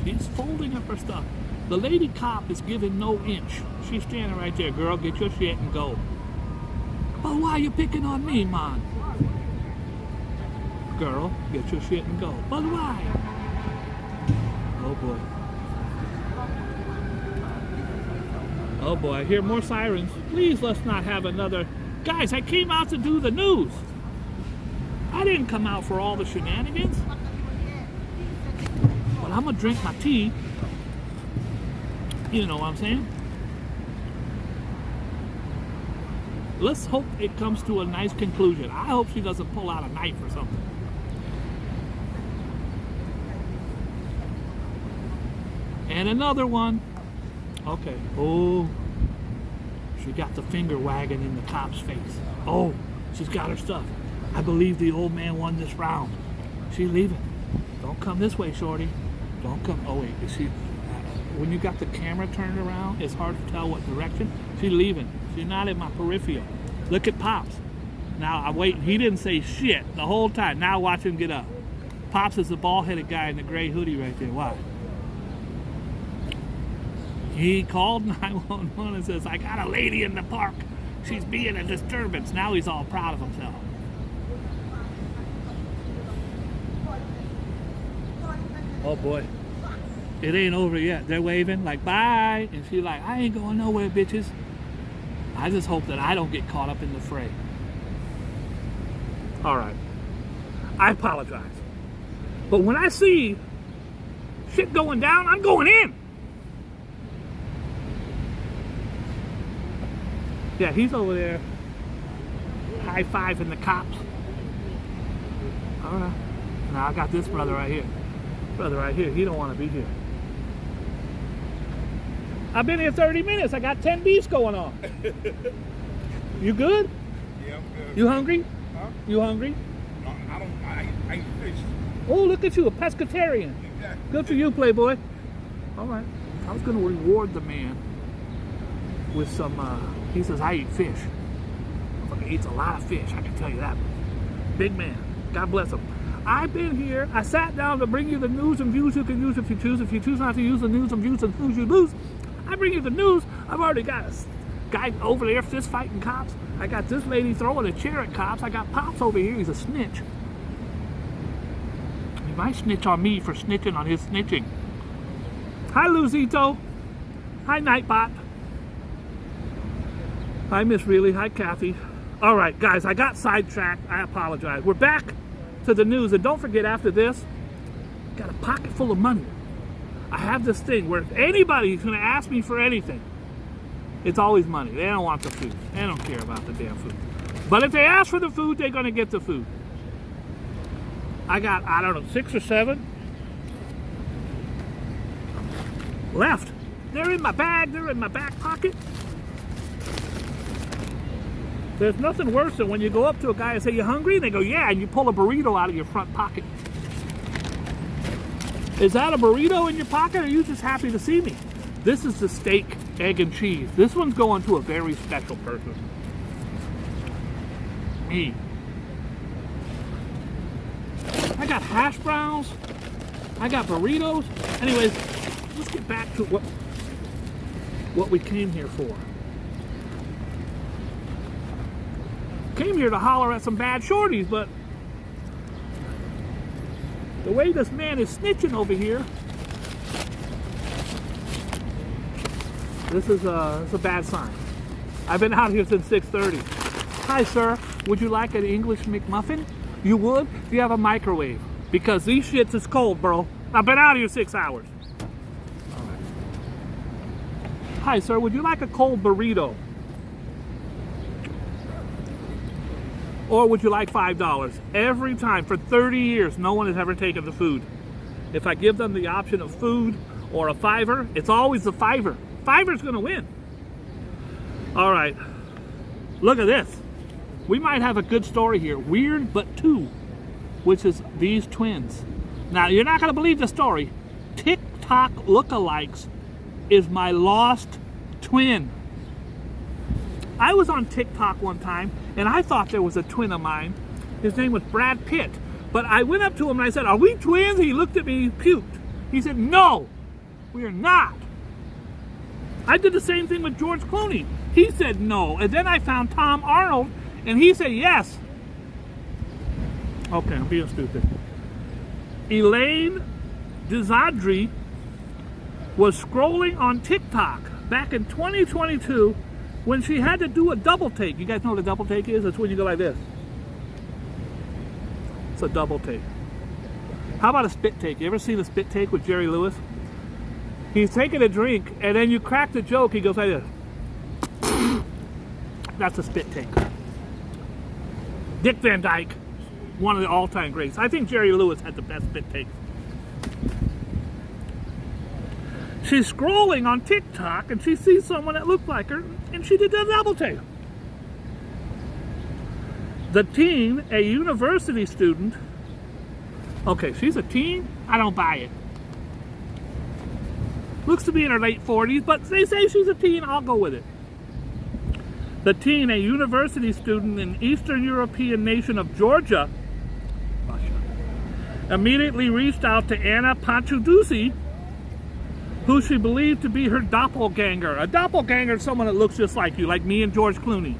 She's folding up her stuff. The lady cop is giving no inch. She's standing right there. Girl, get your shit and go. Oh, why you picking on me, man? Girl, get your shit and go. But why? Oh boy. Oh boy, I hear more sirens. Please, let's not have another. Guys, I came out to do the news. I didn't come out for all the shenanigans. But I'm gonna drink my tea. You know what I'm saying? Let's hope it comes to a nice conclusion. I hope she doesn't pull out a knife or something. And another one. Okay. Oh, she got the finger wagging in the cop's face. Oh, she's got her stuff. I believe the old man won this round. She's leaving. Don't come this way, shorty. Don't come. Oh wait, is she? When you got the camera turned around, it's hard to tell what direction. She's leaving. She's not in my peripheral. Look at Pops. Now I'm waiting. He didn't say shit the whole time. Now watch him get up. Pops is the bald-headed guy in the gray hoodie right there. Why? He called 911 and says, I got a lady in the park. She's being a disturbance. Now he's all proud of himself. Oh boy. It ain't over yet. They're waving like, bye. And she's like, I ain't going nowhere, bitches. I just hope that I don't get caught up in the fray. All right. I apologize. But when I see shit going down, I'm going in. Yeah, he's over there high-fiving the cops. All right. Now I got this brother right here. Brother right here, he don't want to be here. I've been here 30 minutes. I got 10 beefs going on. You good? Yeah, I'm good. You hungry? Huh? You hungry? No, I eat fish. Oh, look at you, a pescatarian. Exactly. Good for you, Playboy. All right. I was going to reward the man with some, he says, I eat fish. He eats a lot of fish, I can tell you that. Big man. God bless him. I've been here. I sat down to bring you the news and views you can use if you choose. If you choose not to use the news and views and who's you lose, I bring you the news. I've already got a guy over there fist fighting cops. I got this lady throwing a chair at cops. I got Pops over here. He's a snitch. He might snitch on me for snitching on his snitching. Hi, Luzito. Hi, Nightbot. Hi, Miss Reilly. Hi, Kathy. All right, guys, I got sidetracked. I apologize. We're back to the news. And don't forget, after this, got a pocket full of money. I have this thing where if anybody's going to ask me for anything, it's always money. They don't want the food. They don't care about the damn food. But if they ask for the food, they're going to get the food. I got, I don't know, 6 or 7 left. They're in my bag. They're in my back pocket. There's nothing worse than when you go up to a guy and say, you hungry? And they go, yeah, and you pull a burrito out of your front pocket. Is that a burrito in your pocket, or are you just happy to see me? This is the steak, egg, and cheese. This one's going to a very special person. Me. I got hash browns. I got burritos. Anyways, let's get back to what we came here for. Came here to holler at some bad shorties, but the way this man is snitching over here, this is a bad sign. I've been out here since 6:30. Hi, sir. Would you like an English McMuffin? You would? Do you have a microwave? Because these shits is cold, bro. I've been out here 6 hours. All right. Hi, sir. Would you like a cold burrito? Or would you like $5? Every time, for 30 years, no one has ever taken the food. If I give them the option of food or a $5, it's always the $5. $5's gonna win. All right, look at this. We might have a good story here. Weird, but two, which is these twins. Now, you're not gonna believe the story. TikTok lookalikes is my lost twin. I was on TikTok one time, and I thought there was a twin of mine. His name was Brad Pitt. But I went up to him and I said, "Are we twins?" He looked at me, puked. He said, "No, we are not." I did the same thing with George Clooney. He said no. And then I found Tom Arnold, and he said yes. Okay, I'm being stupid. Elaine Dizadri was scrolling on TikTok back in 2022 when she had to do a double take. You guys know what a double take is? It's when you go like this. It's a double take. How about a spit take? You ever seen a spit take with Jerry Lewis? He's taking a drink, and then you crack the joke, he goes like this. That's a spit take. Dick Van Dyke, one of the all-time greats. I think Jerry Lewis had the best spit take. She's scrolling on TikTok, and she sees someone that looked like her, and she did the double take. The teen, a university student. Okay, she's a teen? I don't buy it. Looks to be in her late 40s, but they say she's a teen, I'll go with it. The teen, a university student in Eastern European nation of Georgia, Russia, immediately reached out to Anna Panchudusi, who she believed to be her doppelganger. A doppelganger is someone that looks just like you, like me and George Clooney.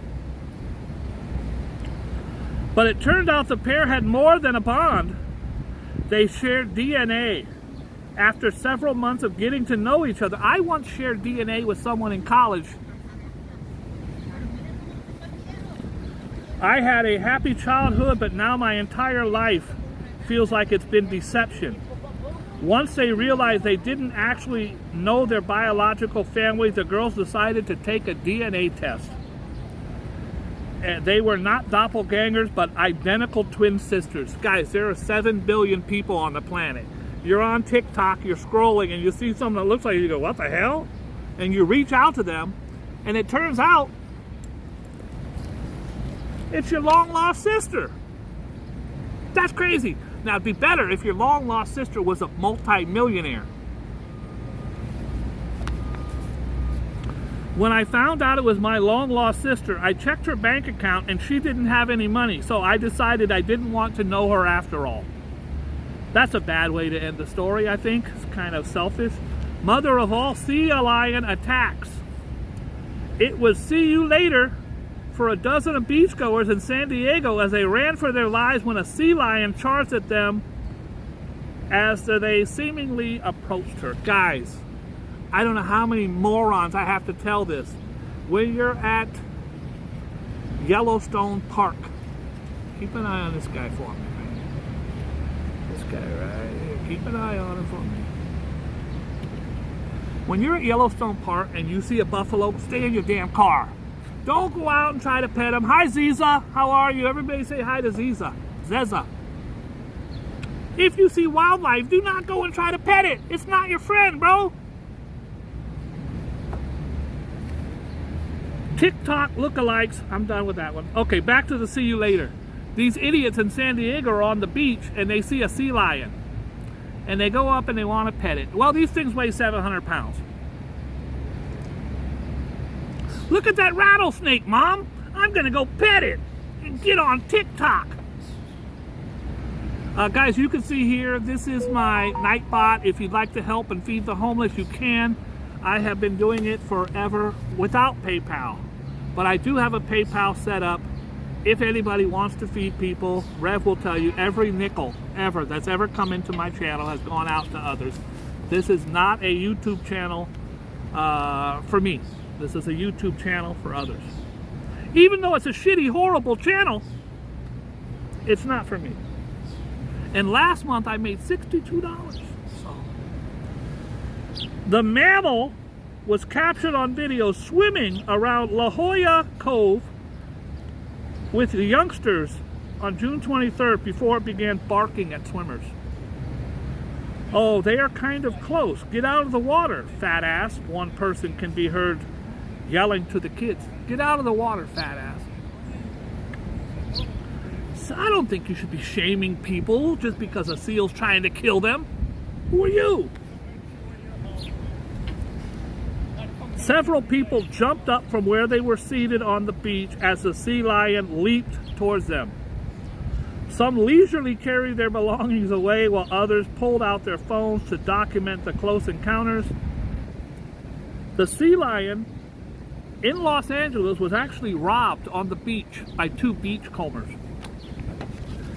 But it turned out the pair had more than a bond. They shared DNA. After several months of getting to know each other, I once shared DNA with someone in college. I had a happy childhood, but now my entire life feels like it's been deception. Once they realized they didn't actually know their biological families, the girls decided to take a DNA test. And they were not doppelgangers, but identical twin sisters. Guys, there are 7 billion people on the planet. You're on TikTok, you're scrolling, and you see someone that looks like you, go, what the hell? And you reach out to them, and it turns out it's your long-lost sister. That's crazy. Now, it'd be better if your long-lost sister was a multi-millionaire. When I found out it was my long-lost sister, I checked her bank account and she didn't have any money, so I decided I didn't want to know her after all. That's a bad way to end the story, I think. It's kind of selfish. Mother of all sea lion attacks. It was see you later for a dozen of beachgoers in San Diego as they ran for their lives when a sea lion charged at them as they seemingly approached her. Guys, I don't know how many morons I have to tell this. When you're at Yellowstone Park, keep an eye on this guy for me. This guy right here, keep an eye on him for me. When you're at Yellowstone Park and you see a buffalo, stay in your damn car. Don't go out and try to pet him. Hi, Ziza. How are you? Everybody say hi to Ziza. Zeza. If you see wildlife, do not go and try to pet it. It's not your friend, bro. TikTok lookalikes. I'm done with that one. Okay, back to the see you later. These idiots in San Diego are on the beach and they see a sea lion. And they go up and they want to pet it. Well, these things weigh 700 pounds. Look at that rattlesnake, Mom. I'm going to go pet it and get on TikTok. Guys, you can see here, this is my Nightbot. If you'd like to help and feed the homeless, you can. I have been doing it forever without PayPal. But I do have a PayPal set up. If anybody wants to feed people, Rev will tell you every nickel ever that's ever come into my channel has gone out to others. This is not a YouTube channel. for me. This is a YouTube channel for others. Even though it's a shitty, horrible channel, it's not for me. And last month I made $62. So the mammal was captured on video swimming around La Jolla Cove with the youngsters on June 23rd before it began barking at swimmers. Oh, they are kind of close. Get out of the water, fat ass. One person can be heard yelling to the kids. Get out of the water, fat ass. So I don't think you should be shaming people just because a seal's trying to kill them. Who are you? Several people jumped up from where they were seated on the beach as the sea lion leaped towards them. Some leisurely carried their belongings away while others pulled out their phones to document the close encounters. The sea lion in Los Angeles was actually robbed on the beach by 2 beachcombers.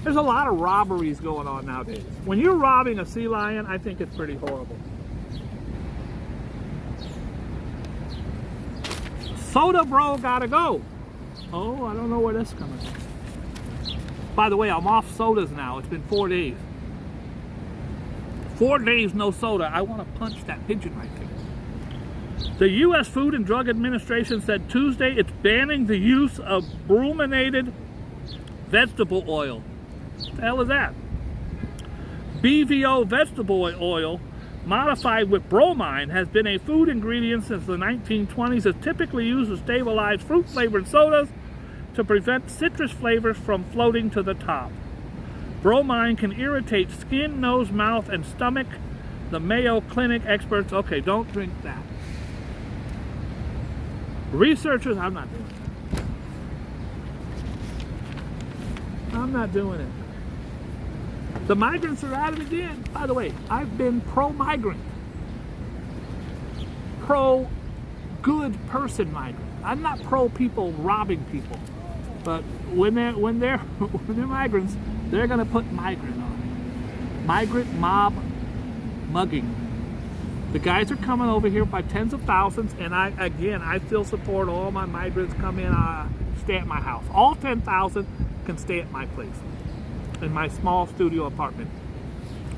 There's a lot of robberies going on nowadays. When you're robbing a sea lion, I think it's pretty horrible. Soda bro gotta go. Oh, I don't know where this is coming from. By the way, I'm off sodas now. It's been 4 days. 4 days no soda. I want to punch that pigeon right there. The U.S. Food and Drug Administration said Tuesday it's banning the use of brominated vegetable oil. What the hell is that? BVO vegetable oil, modified with bromine, has been a food ingredient since the 1920s. It's typically used to stabilize fruit-flavored sodas to prevent citrus flavors from floating to the top. Bromine can irritate skin, nose, mouth, and stomach. The Mayo Clinic experts, okay, don't drink that. Researchers, I'm not doing it. I'm not doing it. The migrants are at it again. By the way, I've been pro-migrant. Pro-good person migrant. I'm not pro-people robbing people. But when they're migrants, they're gonna put migrant on it. Migrant mob mugging. The guys are coming over here by tens of thousands, and I still support all my migrants come in, stay at my house. All 10,000 can stay at my place, in my small studio apartment,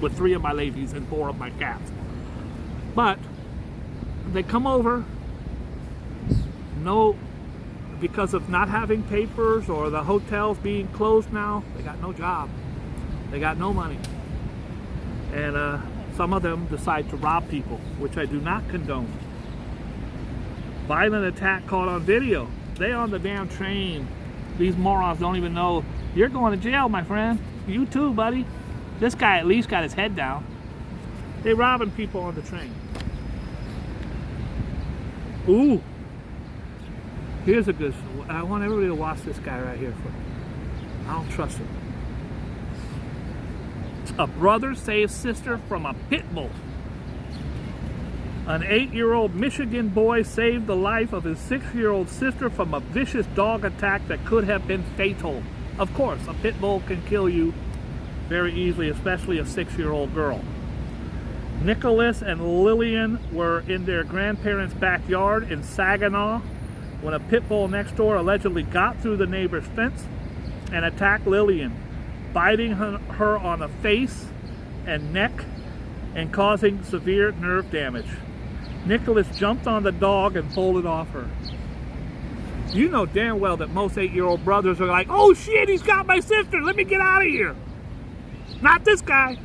with 3 of my ladies and 4 of my cats. But they come over, because of not having papers or the hotels being closed now, they got no job. They got no money. And some of them decide to rob people, which I do not condone. Violent attack caught on video. They on the damn train. These morons don't even know. You're going to jail, my friend. You too, buddy. This guy at least got his head down. They robbing people on the train. Ooh. Here's a good, I want everybody to watch this guy right here. I don't trust him. A brother saves sister from a pit bull. An 8-year-old Michigan boy saved the life of his 6-year-old sister from a vicious dog attack that could have been fatal. Of course, a pit bull can kill you very easily, especially a 6-year-old girl. Nicholas and Lillian were in their grandparents' backyard in Saginaw when a pit bull next door allegedly got through the neighbor's fence and attacked Lillian, biting her on the face and neck and causing severe nerve damage. Nicholas jumped on the dog and pulled it off her. You know damn well that most 8-year-old brothers are like, oh shit, he's got my sister, let me get out of here. Not this guy.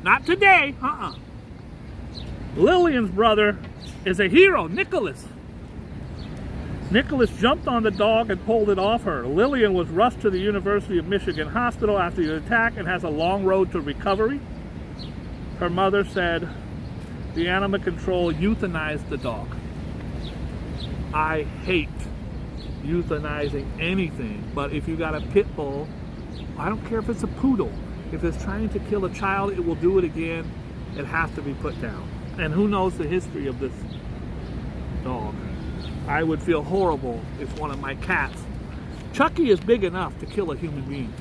Not today. Lillian's brother is a hero, Nicholas. Nicholas jumped on the dog and pulled it off her. Lillian was rushed to the University of Michigan hospital after the attack and has a long road to recovery. Her mother said the animal control euthanized the dog. I hate euthanizing anything, but if you got a pit bull, I don't care if it's a poodle. If it's trying to kill a child, it will do it again. It has to be put down. And who knows the history of this dog? I would feel horrible if one of my cats... Chucky is big enough to kill a human being.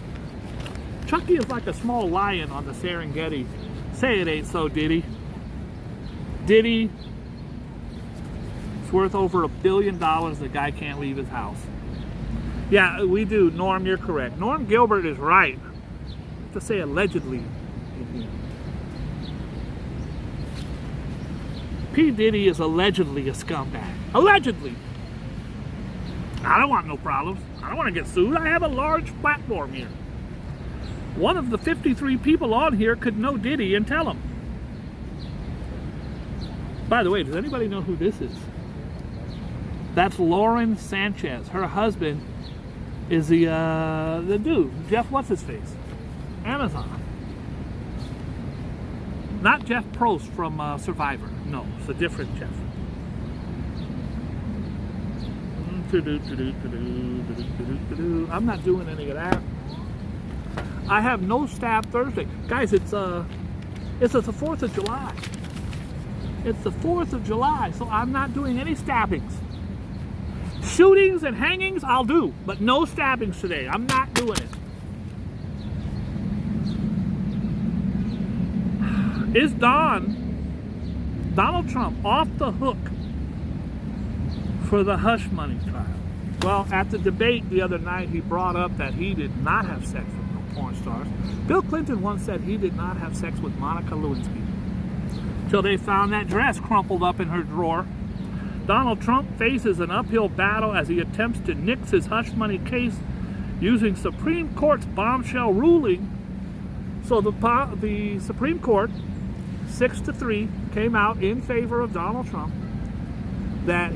Chucky is like a small lion on the Serengeti. Say it ain't so, Diddy. Diddy. It's worth over $1 billion. The guy can't leave his house. Yeah, we do. Norm, you're correct. Norm Gilbert is right. To say allegedly. P. Diddy is allegedly a scumbag. Allegedly. I don't want no problems. I don't want to get sued. I have a large platform here. One of the 53 people on here could know Diddy and tell him. By the way, does anybody know who this is? That's Lauren Sanchez. Her husband is the dude, Jeff what's-his-face, Amazon. Not Jeff Probst from Survivor. No, it's a different Jeff. I'm not doing any of that. I have no stab Thursday. Guys, it's the 4th of July. It's the 4th of July, so I'm not doing any stabbings. Shootings and hangings, I'll do, but no stabbings today. I'm not doing it. Is Donald Trump off the hook for the hush money trial? Well, at the debate the other night, he brought up that he did not have sex with no porn stars. Bill Clinton once said he did not have sex with Monica Lewinsky till they found that dress crumpled up in her drawer. Donald Trump faces an uphill battle as he attempts to nix his hush money case using Supreme Court's bombshell ruling. So the Supreme Court, 6-3, came out in favor of Donald Trump that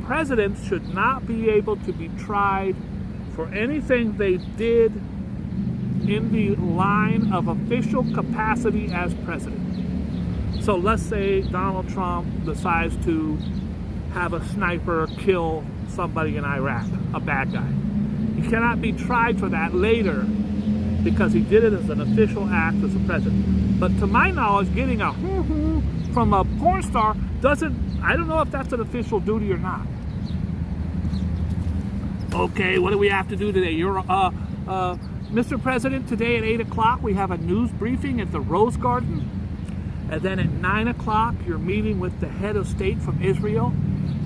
presidents should not be able to be tried for anything they did in the line of official capacity as president. So let's say Donald Trump decides to have a sniper kill somebody in Iraq, a bad guy. He cannot be tried for that later because he did it as an official act as a president. But to my knowledge, getting a from a porn star I don't know if that's an official duty or not. Okay, what do we have to do today? Mr. President, today at 8 o'clock we have a news briefing at the Rose Garden. And then at 9 o'clock, you're meeting with the head of state from Israel.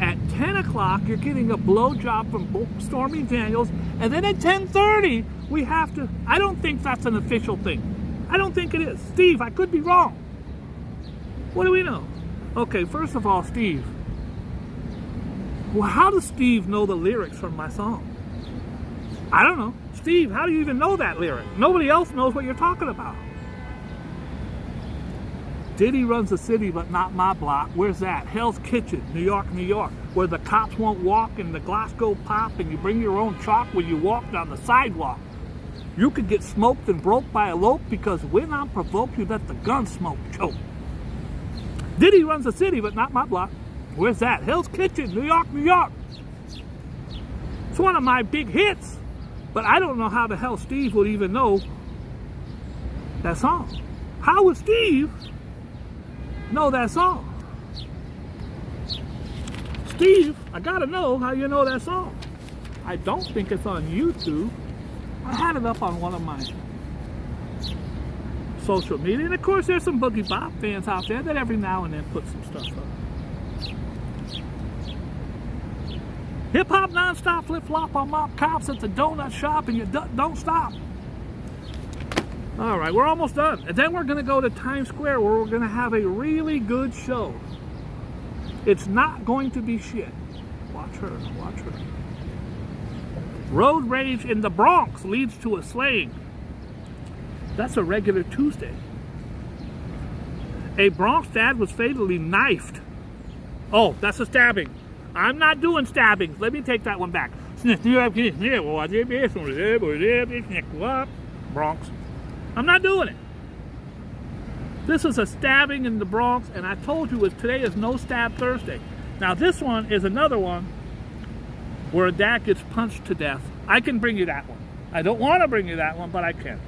At 10 o'clock, you're getting a blowjob from Stormy Daniels. And then at 10:30, we have to... I don't think that's an official thing. I don't think it is. Steve, I could be wrong. What do we know? Okay, first of all, Steve. Well, how does Steve know the lyrics from my song? I don't know. Steve, how do you even know that lyric? Nobody else knows what you're talking about. Diddy runs the city, but not my block. Where's that? Hell's Kitchen, New York, New York, where the cops won't walk and the glass go pop and you bring your own chalk when you walk down the sidewalk. You could get smoked and broke by a lope because when I'm provoked, you let the gun smoke choke. Diddy runs the city, but not my block. Where's that? Hell's Kitchen, New York, New York. It's one of my big hits, but I don't know how the hell Steve would even know that song. How would Steve know that song? Steve, I gotta know how you know that song. I don't think it's on YouTube. I had it up on one of my social media. And of course there's some Boogie Bob fans out there that every now and then put some stuff up. Hip hop nonstop, flip flop on mob cops at the donut shop and you don't stop. All right, we're almost done. And then we're gonna go to Times Square where we're gonna have a really good show. It's not going to be shit. Watch her, watch her. Road rage in the Bronx leads to a slaying. That's a regular Tuesday. A Bronx dad was fatally knifed. Oh, that's a stabbing. I'm not doing stabbings. Let me take that one back. Bronx. I'm not doing it. This is a stabbing in the Bronx, and I told you today is No Stab Thursday. Now this one is another one where a dad gets punched to death. I can bring you that one. I don't want to bring you that one, but I can.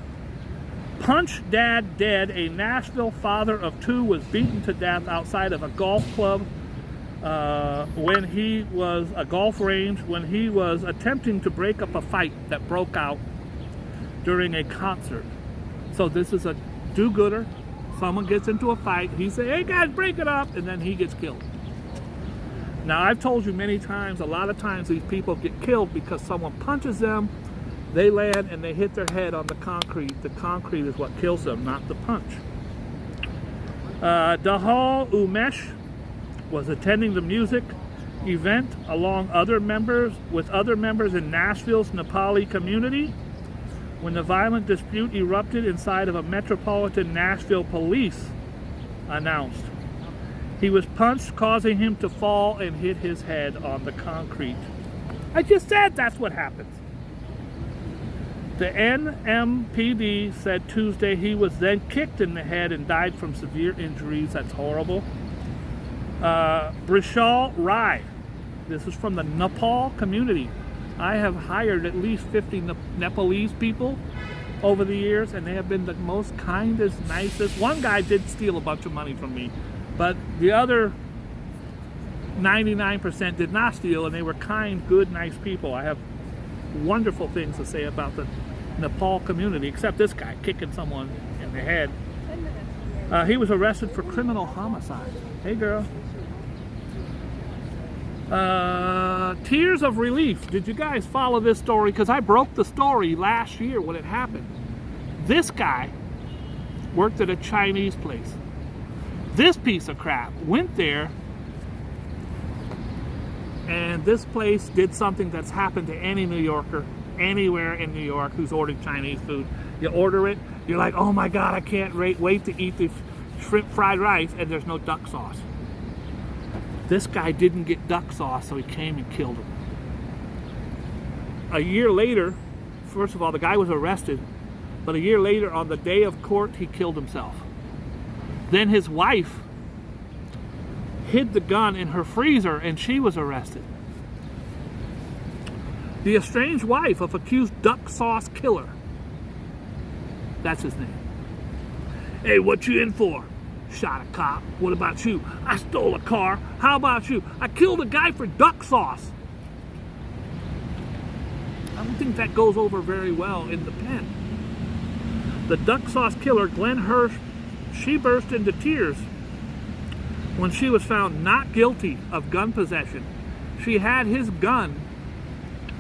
Punch dad dead. A Nashville father of two was beaten to death outside of a golf club when he was a golf range when he was attempting to break up a fight that broke out during a concert. So this is a do-gooder. Someone gets into a fight. He says, "Hey guys, break it up," and then he gets killed. Now, I've told you many times, a lot of times these people get killed because someone punches them, they land and they hit their head on the concrete. The concrete is what kills them, not the punch. Dahal Umesh was attending the music event along with other members in Nashville's Nepali community when the violent dispute erupted inside of a Metropolitan Nashville police announced. He was punched, causing him to fall and hit his head on the concrete. I just said that's what happens. The NMPD said Tuesday he was then kicked in the head and died from severe injuries. That's horrible. Brishal Rai. This is from the Nepal community. I have hired at least 50 Nepalese people over the years, and they have been the most kindest, nicest. One guy did steal a bunch of money from me, but the other 99% did not steal, and they were kind, good, nice people. I have wonderful things to say about the Nepal community, except this guy kicking someone in the head. He was arrested for criminal homicide. Hey, girl. Tears of relief. Did you guys follow this story? Because I broke the story last year when it happened. This guy worked at a Chinese place. This piece of crap went there, and this place did something that's happened to any New Yorker anywhere in New York who's ordered Chinese food. You order it, you're like, oh my God, I can't wait to eat the shrimp fried rice, and there's no duck sauce. This guy didn't get duck sauce, so he came and killed him. A year later, first of all, the guy was arrested, but a year later, on the day of court, he killed himself. Then his wife hid the gun in her freezer, and she was arrested. The estranged wife of accused duck sauce killer. That's his name. Hey, what you in for? Shot a cop. What about you? I stole a car. How about you? I killed a guy for duck sauce. I don't think that goes over very well in the pen. The duck sauce killer, Glenn Hirsch, she burst into tears when she was found not guilty of gun possession. She had his gun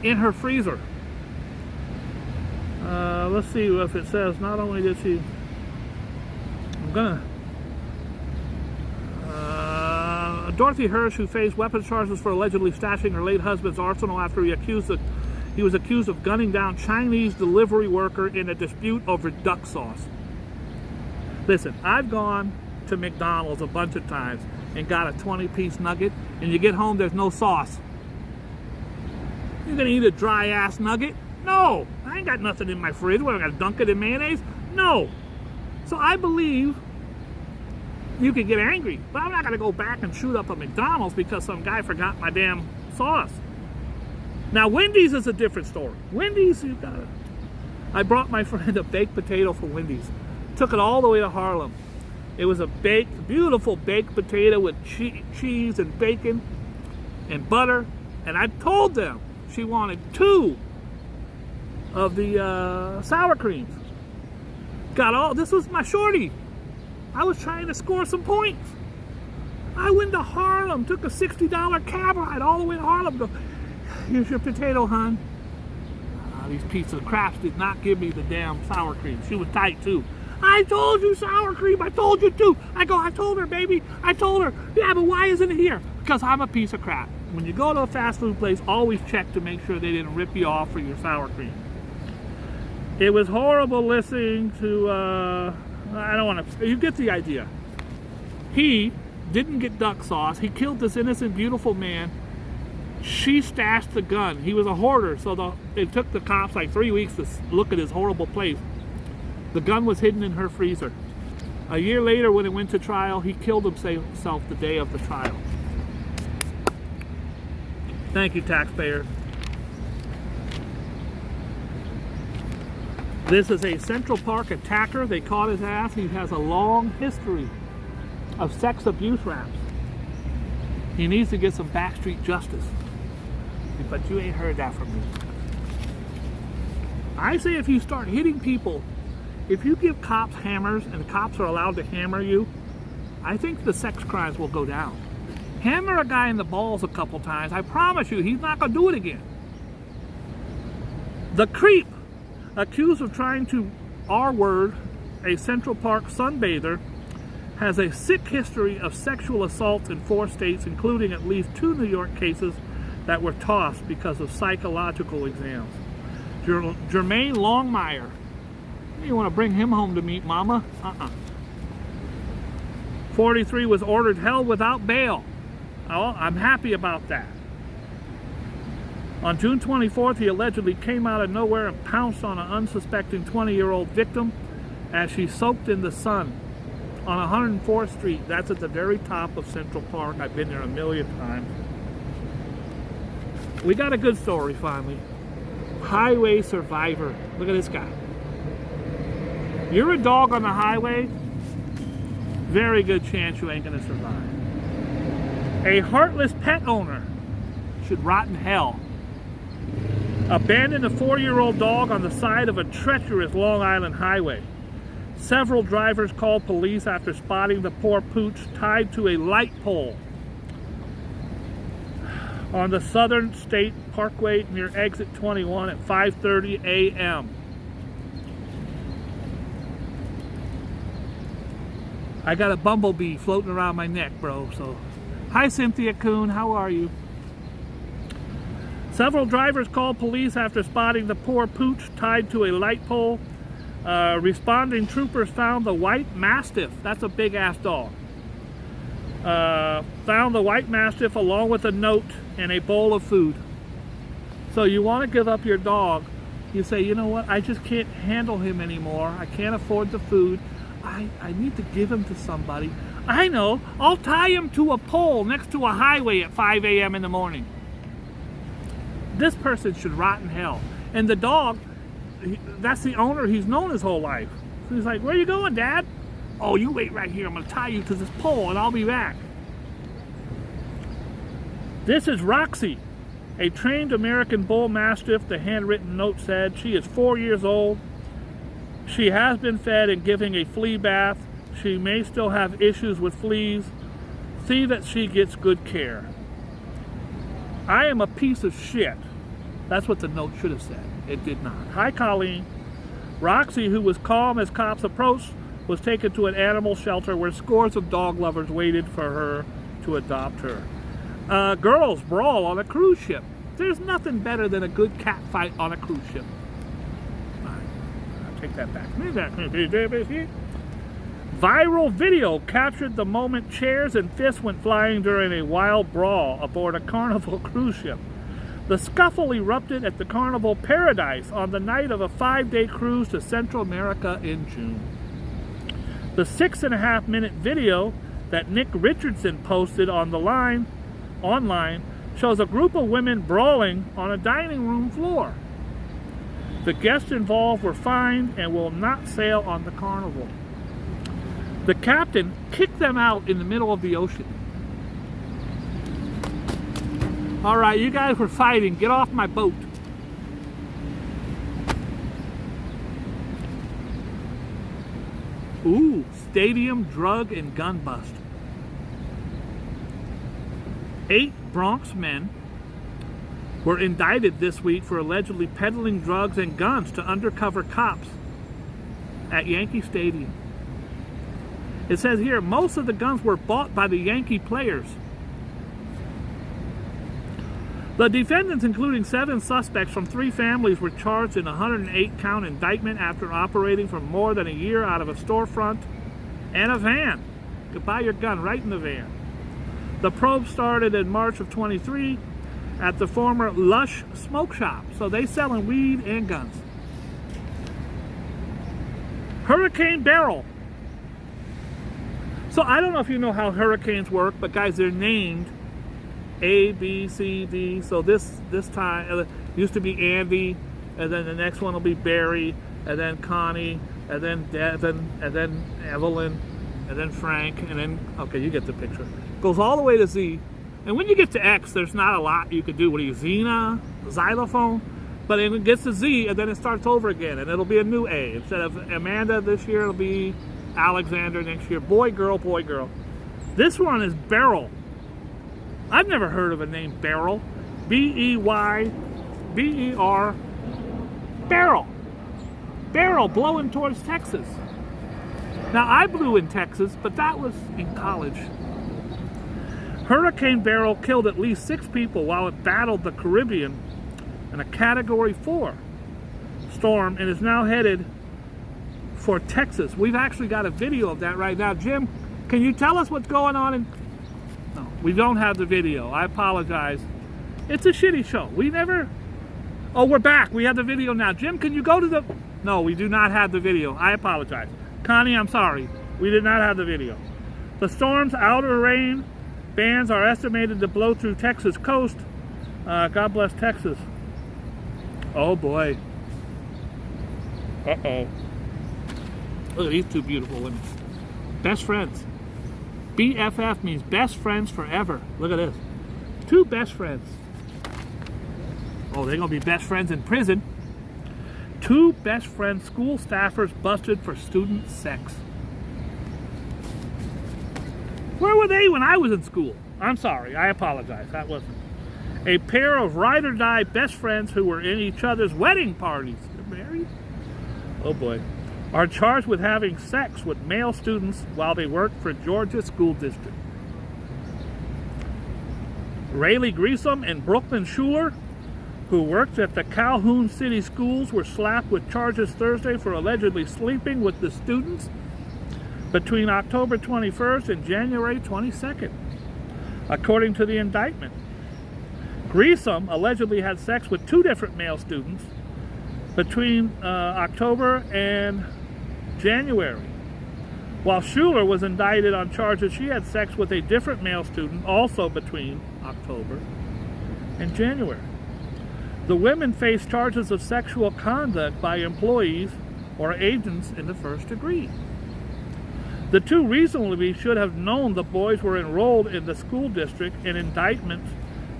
in her freezer. Let's see if it says, not only did she, Dorothy Hirsch, who faced weapons charges for allegedly stashing her late husband's arsenal after he was accused of gunning down Chinese delivery worker in a dispute over duck sauce. Listen, I've gone to McDonald's a bunch of times and got a 20-piece nugget, and you get home, there's no sauce. You gonna eat a dry-ass nugget? No! I ain't got nothing in my fridge. What, I gotta dunk it in mayonnaise? No! So I believe you can get angry, but I'm not gonna go back and shoot up a McDonald's because some guy forgot my damn sauce. Now, Wendy's is a different story. Wendy's, you gotta... I brought my friend a baked potato from Wendy's. Took it all the way to Harlem. It was a beautiful baked potato with cheese and bacon and butter. And I told them she wanted 2 of the sour creams. This was my shorty. I was trying to score some points. I went to Harlem, took a $60 cab ride all the way to Harlem. Go, here's your potato, hon. These pieces of craps did not give me the damn sour cream. She was tight too. I told you sour cream, I told you too. I told her, baby, I told her. Yeah, but why isn't it here? Because I'm a piece of crap. When you go to a fast food place, always check to make sure they didn't rip you off for your sour cream. It was horrible listening to, I don't want to, you get the idea. He didn't get duck sauce. He killed this innocent, beautiful man. She stashed the gun. He was a hoarder, so it took the cops like 3 weeks to look at his horrible place. The gun was hidden in her freezer. A year later, when it went to trial, he killed himself the day of the trial. Thank you, taxpayers. This is a Central Park attacker. They caught his ass. He has a long history of sex abuse raps. He needs to get some backstreet justice. But you ain't heard that from me. I say if you start hitting people, if you give cops hammers and cops are allowed to hammer you, I think the sex crimes will go down. hammer a guy in the balls a couple times, I promise you, he's not going to do it again. The creep, accused of trying to R-word a Central Park sunbather, has a sick history of sexual assaults in 4 states, including at least 2 New York cases that were tossed because of psychological exams. Jermaine Longmire. You want to bring him home to meet Mama? 43 was ordered held without bail. Oh, I'm happy about that. On June 24th, he allegedly came out of nowhere and pounced on an unsuspecting 20-year-old victim as she soaked in the sun on 104th Street. That's at the very top of Central Park. I've been there a million times. We got a good story finally. Highway survivor. Look at this guy. You're a dog on the highway, very good chance you ain't gonna survive. A heartless pet owner should rot in hell. Abandoned a 4-year-old dog on the side of a treacherous Long Island highway. Several drivers called police after spotting the poor pooch tied to a light pole on the Southern State Parkway near exit 21 at 5:30 a.m. I got a bumblebee floating around my neck, bro. So, hi Cynthia Kuhn, how are you? Several drivers called police after spotting the poor pooch tied to a light pole. Responding troopers found the white mastiff. That's a big ass dog. Found the white mastiff along with a note and a bowl of food. So you want to give up your dog. You say, you know what? I just can't handle him anymore. I can't afford the food. I need to give him to somebody. I know. I'll tie him to a pole next to a highway at 5 a.m. in the morning. This person should rot in hell. And the dog, that's the owner. He's known his whole life. So he's like, where are you going, Dad? Oh, you wait right here. I'm going to tie you to this pole and I'll be back. This is Roxy, a trained American Bull Mastiff. The handwritten note said she is 4 years old. She has been fed and given a flea bath. She may still have issues with fleas. See that she gets good care. I am a piece of shit. That's what the note should have said. It did not. Hi, Colleen. Roxy, who was calm as cops approached, was taken to an animal shelter where scores of dog lovers waited for her to adopt her. Girls brawl on a cruise ship. There's nothing better than a good cat fight on a cruise ship. Take that back. Viral video captured the moment chairs and fists went flying during a wild brawl aboard a Carnival cruise ship. The scuffle erupted at the Carnival Paradise on the night of a 5-day cruise to Central America in June. The 6.5-minute video that Nick Richardson posted online shows a group of women brawling on a dining room floor. The guests involved were fined and will not sail on the Carnival. The captain kicked them out in the middle of the ocean. All right, you guys were fighting. Get off my boat. Ooh, stadium drug and gun bust. 8 Bronx men were indicted this week for allegedly peddling drugs and guns to undercover cops at Yankee Stadium. It says here, most of the guns were bought by the Yankee players. The defendants, including 7 suspects from 3 families, were charged in a 108-count indictment after operating for more than a year out of a storefront and a van. You could buy your gun right in the van. The probe started in March of 23 at the former Lush Smoke Shop. So they selling weed and guns. Hurricane Beryl. So I don't know if you know how hurricanes work, but guys, they're named A, B, C, D. So this time it used to be Andy, and then the next one will be Barry, and then Connie, and then Devin, and then Evelyn, and then Frank, and then, okay, you get the picture. Goes all the way to Z. And when you get to X, there's not a lot you can do. What are you, Xena, xylophone? But it gets to Z, and then it starts over again, and it'll be a new A. Instead of Amanda this year, it'll be Alexander next year. Boy, girl, boy, girl. This one is Beryl. I've never heard of a name Beryl. B-E-Y-B-E-R. Beryl. Beryl blowing towards Texas. Now, I blew in Texas, but that was in college. Hurricane Beryl killed at least 6 people while it battled the Caribbean in a Category 4 storm and is now headed for Texas. We've actually got a video of that right now. Jim, can you tell us what's going on in... No, we don't have the video. I apologize. It's a shitty show. We never... Oh, we're back. We have the video now. Jim, can you go to the... No, we do not have the video. I apologize. Connie, I'm sorry. We did not have the video. The storm's outer rain bands are estimated to blow through Texas coast. God bless Texas. Oh, boy. Uh-oh. Look at these two beautiful women. Best friends. BFF means best friends forever. Look at this. 2 best friends. Oh, they're going to be best friends in prison. 2 best friend school staffers busted for student sex. Where were they when I was in school? I'm sorry. I apologize. That wasn't. A pair of ride-or-die best friends who were in each other's wedding parties. They're married? Oh, boy. Are charged with having sex with male students while they work for Georgia School District. Rayleigh Greasom and Brooklyn Schuler, who worked at the Calhoun City Schools, were slapped with charges Thursday for allegedly sleeping with the students between October 21st and January 22nd, according to the indictment. Greasom allegedly had sex with 2 different male students between October and January, while Schuler was indicted on charges she had sex with a different male student also between October and January. The women face charges of sexual conduct by employees or agents in the first degree. The 2 reasonably should have known the boys were enrolled in the school district, and indictment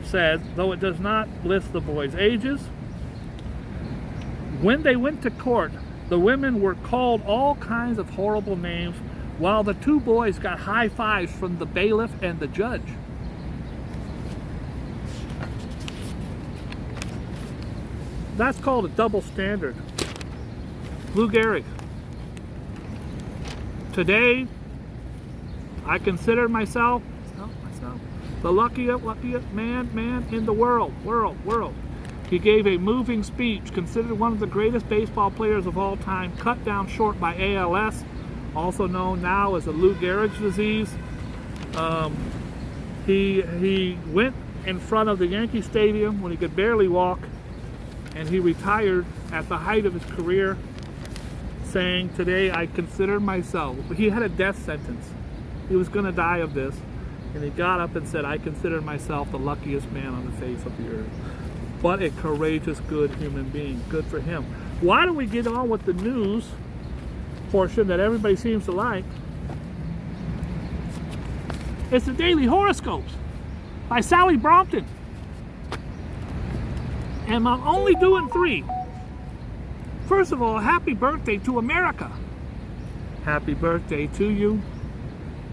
says, though it does not list the boys' ages. When they went to court, the women were called all kinds of horrible names, while the 2 boys got high fives from the bailiff and the judge. That's called a double standard. Lou Gehrig. Today, I consider myself the luckiest man in the world. He gave a moving speech, considered one of the greatest baseball players of all time, cut down short by ALS, also known now as the Lou Gehrig's disease. He went in front of the Yankee Stadium when he could barely walk, and he retired at the height of his career, saying, "Today I consider myself." He had a death sentence. He was going to die of this, and he got up and said, "I consider myself the luckiest man on the face of the earth." What a courageous, good human being. Good for him. Why don't we get on with the news portion that everybody seems to like? It's the Daily Horoscopes by Sally Brompton. And I'm only doing 3. First of all, happy birthday to America. Happy birthday to you.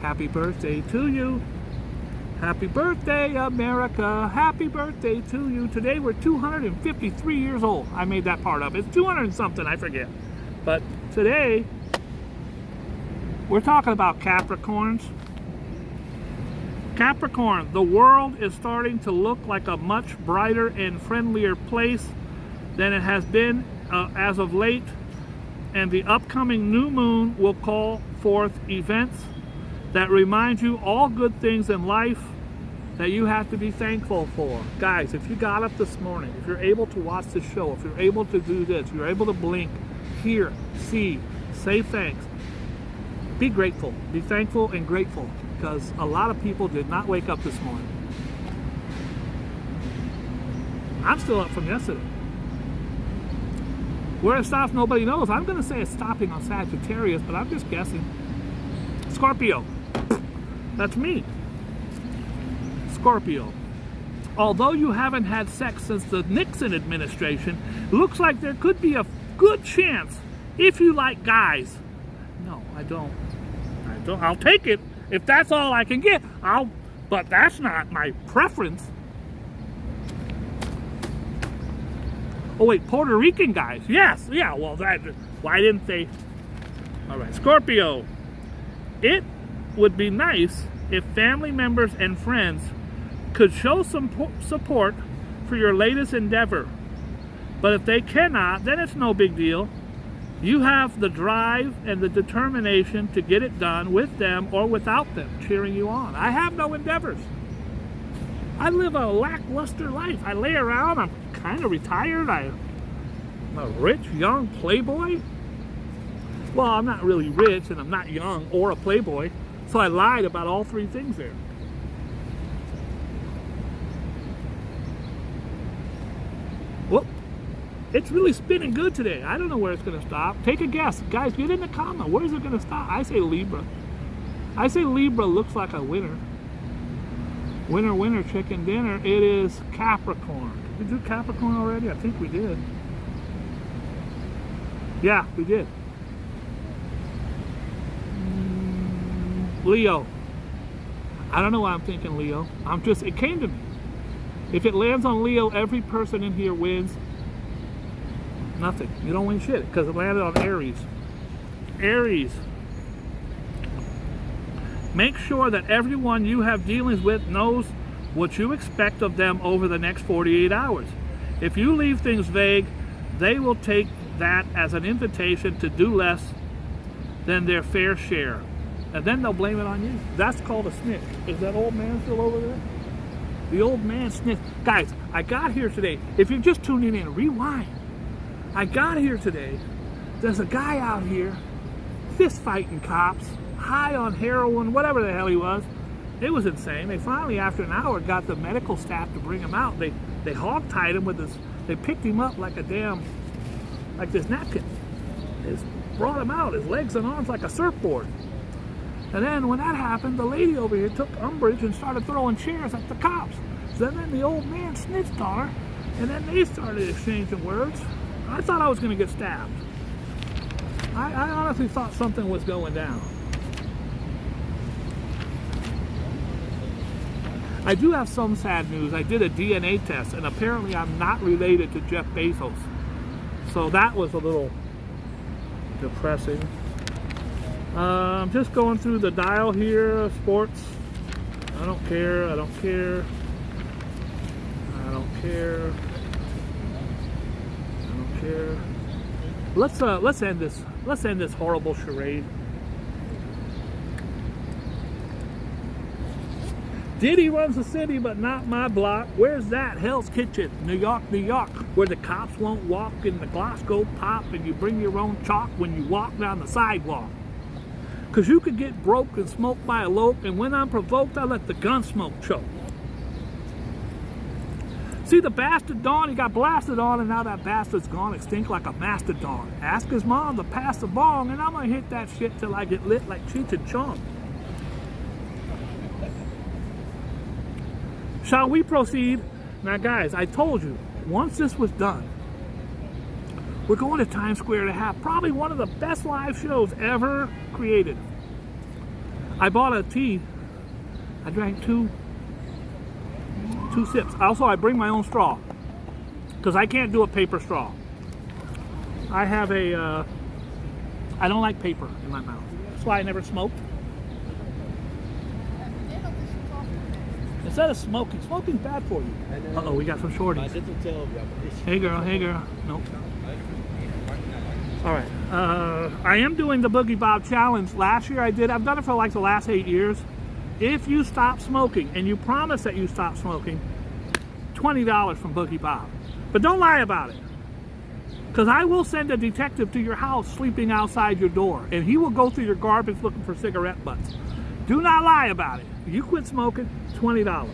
Happy birthday to you. Happy birthday, America. Happy birthday to you. Today we're 253 years old. I made that part up. It's 200 and something, I forget. But today, we're talking about Capricorns. Capricorn, the world is starting to look like a much brighter and friendlier place than it has been as of late. And the upcoming new moon will call forth events that remind you all good things in life that you have to be thankful for. Guys, if you got up this morning, if you're able to watch the show, if you're able to do this, you're able to blink, hear, see, say thanks, be grateful. Be thankful and grateful, because a lot of people did not wake up this morning. I'm still up from yesterday. Where it stops, nobody knows. I'm going to say it's stopping on Sagittarius, but I'm just guessing. Scorpio. That's me. Scorpio. Although you haven't had sex since the Nixon administration, looks like there could be a good chance if you like guys. No, I don't. I'll take it if that's all I can get. But but that's not my preference. Oh wait, Puerto Rican guys. Yes, yeah, well, why didn't they? All right, Scorpio. It would be nice if family members and friends could show some support for your latest endeavor. But if they cannot, then it's no big deal. You have the drive and the determination to get it done with them or without them cheering you on. I have no endeavors. I live a lackluster life. I lay around. I'm kind of retired. I'm a rich, young playboy. Well, I'm not really rich, and I'm not young or a playboy. So I lied about all three things there. Whoop. It's really spinning good today. I don't know where it's going to stop. Take a guess. Guys, get in the comment. Where is it going to stop? I say Libra. I say Libra looks like a winner. Winner, winner, chicken dinner. It is Capricorn. Did we do Capricorn already? I think we did. Yeah, we did. Leo. I don't know why I'm thinking Leo. It came to me. If it lands on Leo, every person in here wins. Nothing. You don't win shit because it landed on Aries. Aries. Make sure that everyone you have dealings with knows what you expect of them over the next 48 hours. If you leave things vague, they will take that as an invitation to do less than their fair share. And then they'll blame it on you. That's called a snitch. Is that old man still over there? The old man snitch. Guys, I got here today. If you're just tuning in, rewind. I got here today. There's a guy out here fist fighting cops, high on heroin, whatever the hell he was. It was insane. They finally, after an hour, got the medical staff to bring him out. They hog-tied him with this. They picked him up like a damn, like this napkin. They brought him out, his legs and arms like a surfboard. And then when that happened, the lady over here took umbrage and started throwing chairs at the cops. So then the old man snitched on her, and then they started exchanging words. I thought I was going to get stabbed. I honestly thought something was going down. I do have some sad news. I did a DNA test, and apparently I'm not related to Jeff Bezos. So that was a little depressing. I'm just going through the dial here. Sports. I don't care. I don't care. I don't care. I don't care. Let's end this. Let's end this horrible charade. Diddy runs the city, but not my block. Where's that? Hell's Kitchen, New York, New York, where the cops won't walk and the glass go pop and you bring your own chalk when you walk down the sidewalk. Because you could get broke and smoked by a lope, and when I'm provoked, I let the gun smoke choke. See the bastard Dawn, he got blasted on, and now that bastard's gone extinct like a mastodon. Ask his mom to pass the bong, and I'm going to hit that shit till I get lit like Cheech and Chong. Shall we proceed? Now guys, I told you, once this was done, we're going to Times Square to have probably one of the best live shows ever created. I bought a tea. I drank two sips. Also, I bring my own straw because I can't do a paper straw. I have a, I don't like paper in my mouth. That's why I never smoked. Instead of smoking, smoking's bad for you. Uh-oh, we got some shorties. Hey girl, hey girl. Nope. All right. I am doing the Boogie Bob challenge. Last year I did. I've done it for like the last 8 years. If you stop smoking and you promise that you stop smoking, $20 from Boogie Bob. But don't lie about it. Because I will send a detective to your house sleeping outside your door, and he will go through your garbage looking for cigarette butts. Do not lie about it. You quit smoking, $20.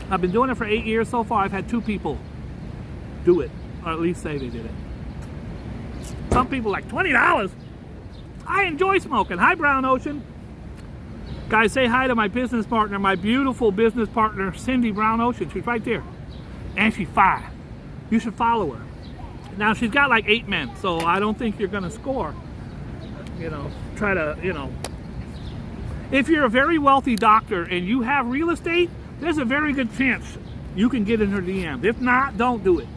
I've been doing it for 8 years so far. I've had 2 people do it, or at least say they did it. Some people like, $20? I enjoy smoking. Hi, Brown Ocean. Guys, say hi to my business partner, my beautiful business partner, Cindy Brown Ocean. She's right there. And she's 5. You should follow her. Now, she's got like 8 men, so I don't think you're going to score. You know, try to, you know. If you're a very wealthy doctor and you have real estate, there's a very good chance you can get in her DM. If not, don't do it.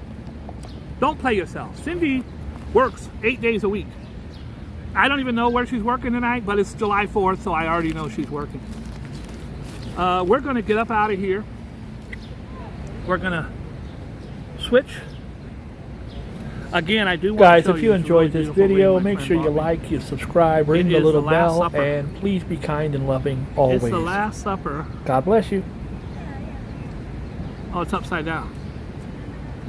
Don't play yourself. Cindy works 8 days a week. I don't even know where she's working tonight, but it's July 4th, so I already know she's working. We're going to get up out of here. We're going to switch. Again, I do want Guys, to show if you this enjoyed really this beautiful video, ring my make friend sure you bought me. like, you subscribe, ring It the is little the Last bell, Supper. and please be kind and loving always. It's the Last Supper. God bless you. Oh, it's upside down.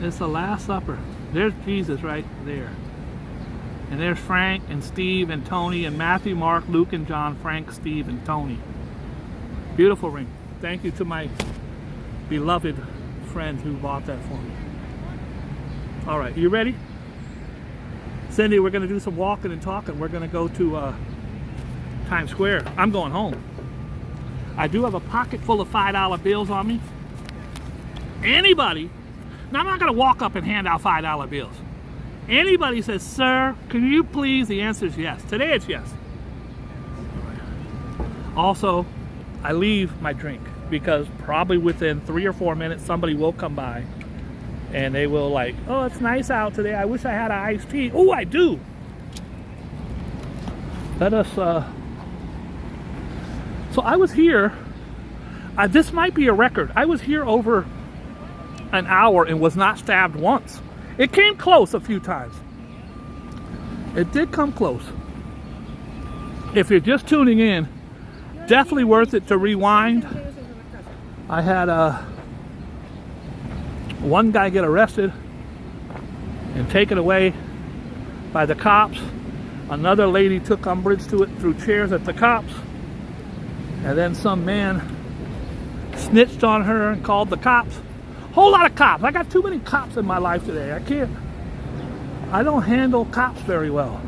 It's the Last Supper. There's Jesus right there. And there's Frank and Steve and Tony and Matthew, Mark, Luke, and John, Frank, Steve, and Tony. Beautiful ring. Thank you to my beloved friend who bought that for me. All right, you ready? Cindy, we're going to do some walking and talking. We're going to go to Times Square. I'm going home. I do have a pocket full of $5 bills on me. Anybody, now I'm not going to walk up and hand out $5 bills. Anybody says, sir, can you please? The answer is yes. Today it's yes. Also, I leave my drink because probably within 3 or 4 minutes somebody will come by and they will like, oh, it's nice out today. I wish I had an iced tea. Oh, I do. Let us, so I was here, this might be a record. I was here over an hour and was not stabbed once. It came close a few times. It did come close. If you're just tuning in, definitely worth it to rewind. I had one guy get arrested and taken away by the cops. Another lady took umbrage to it, threw chairs at the cops. And then some man snitched on her and called the cops. Whole lot of cops. I got too many cops in my life today. I don't handle cops very well.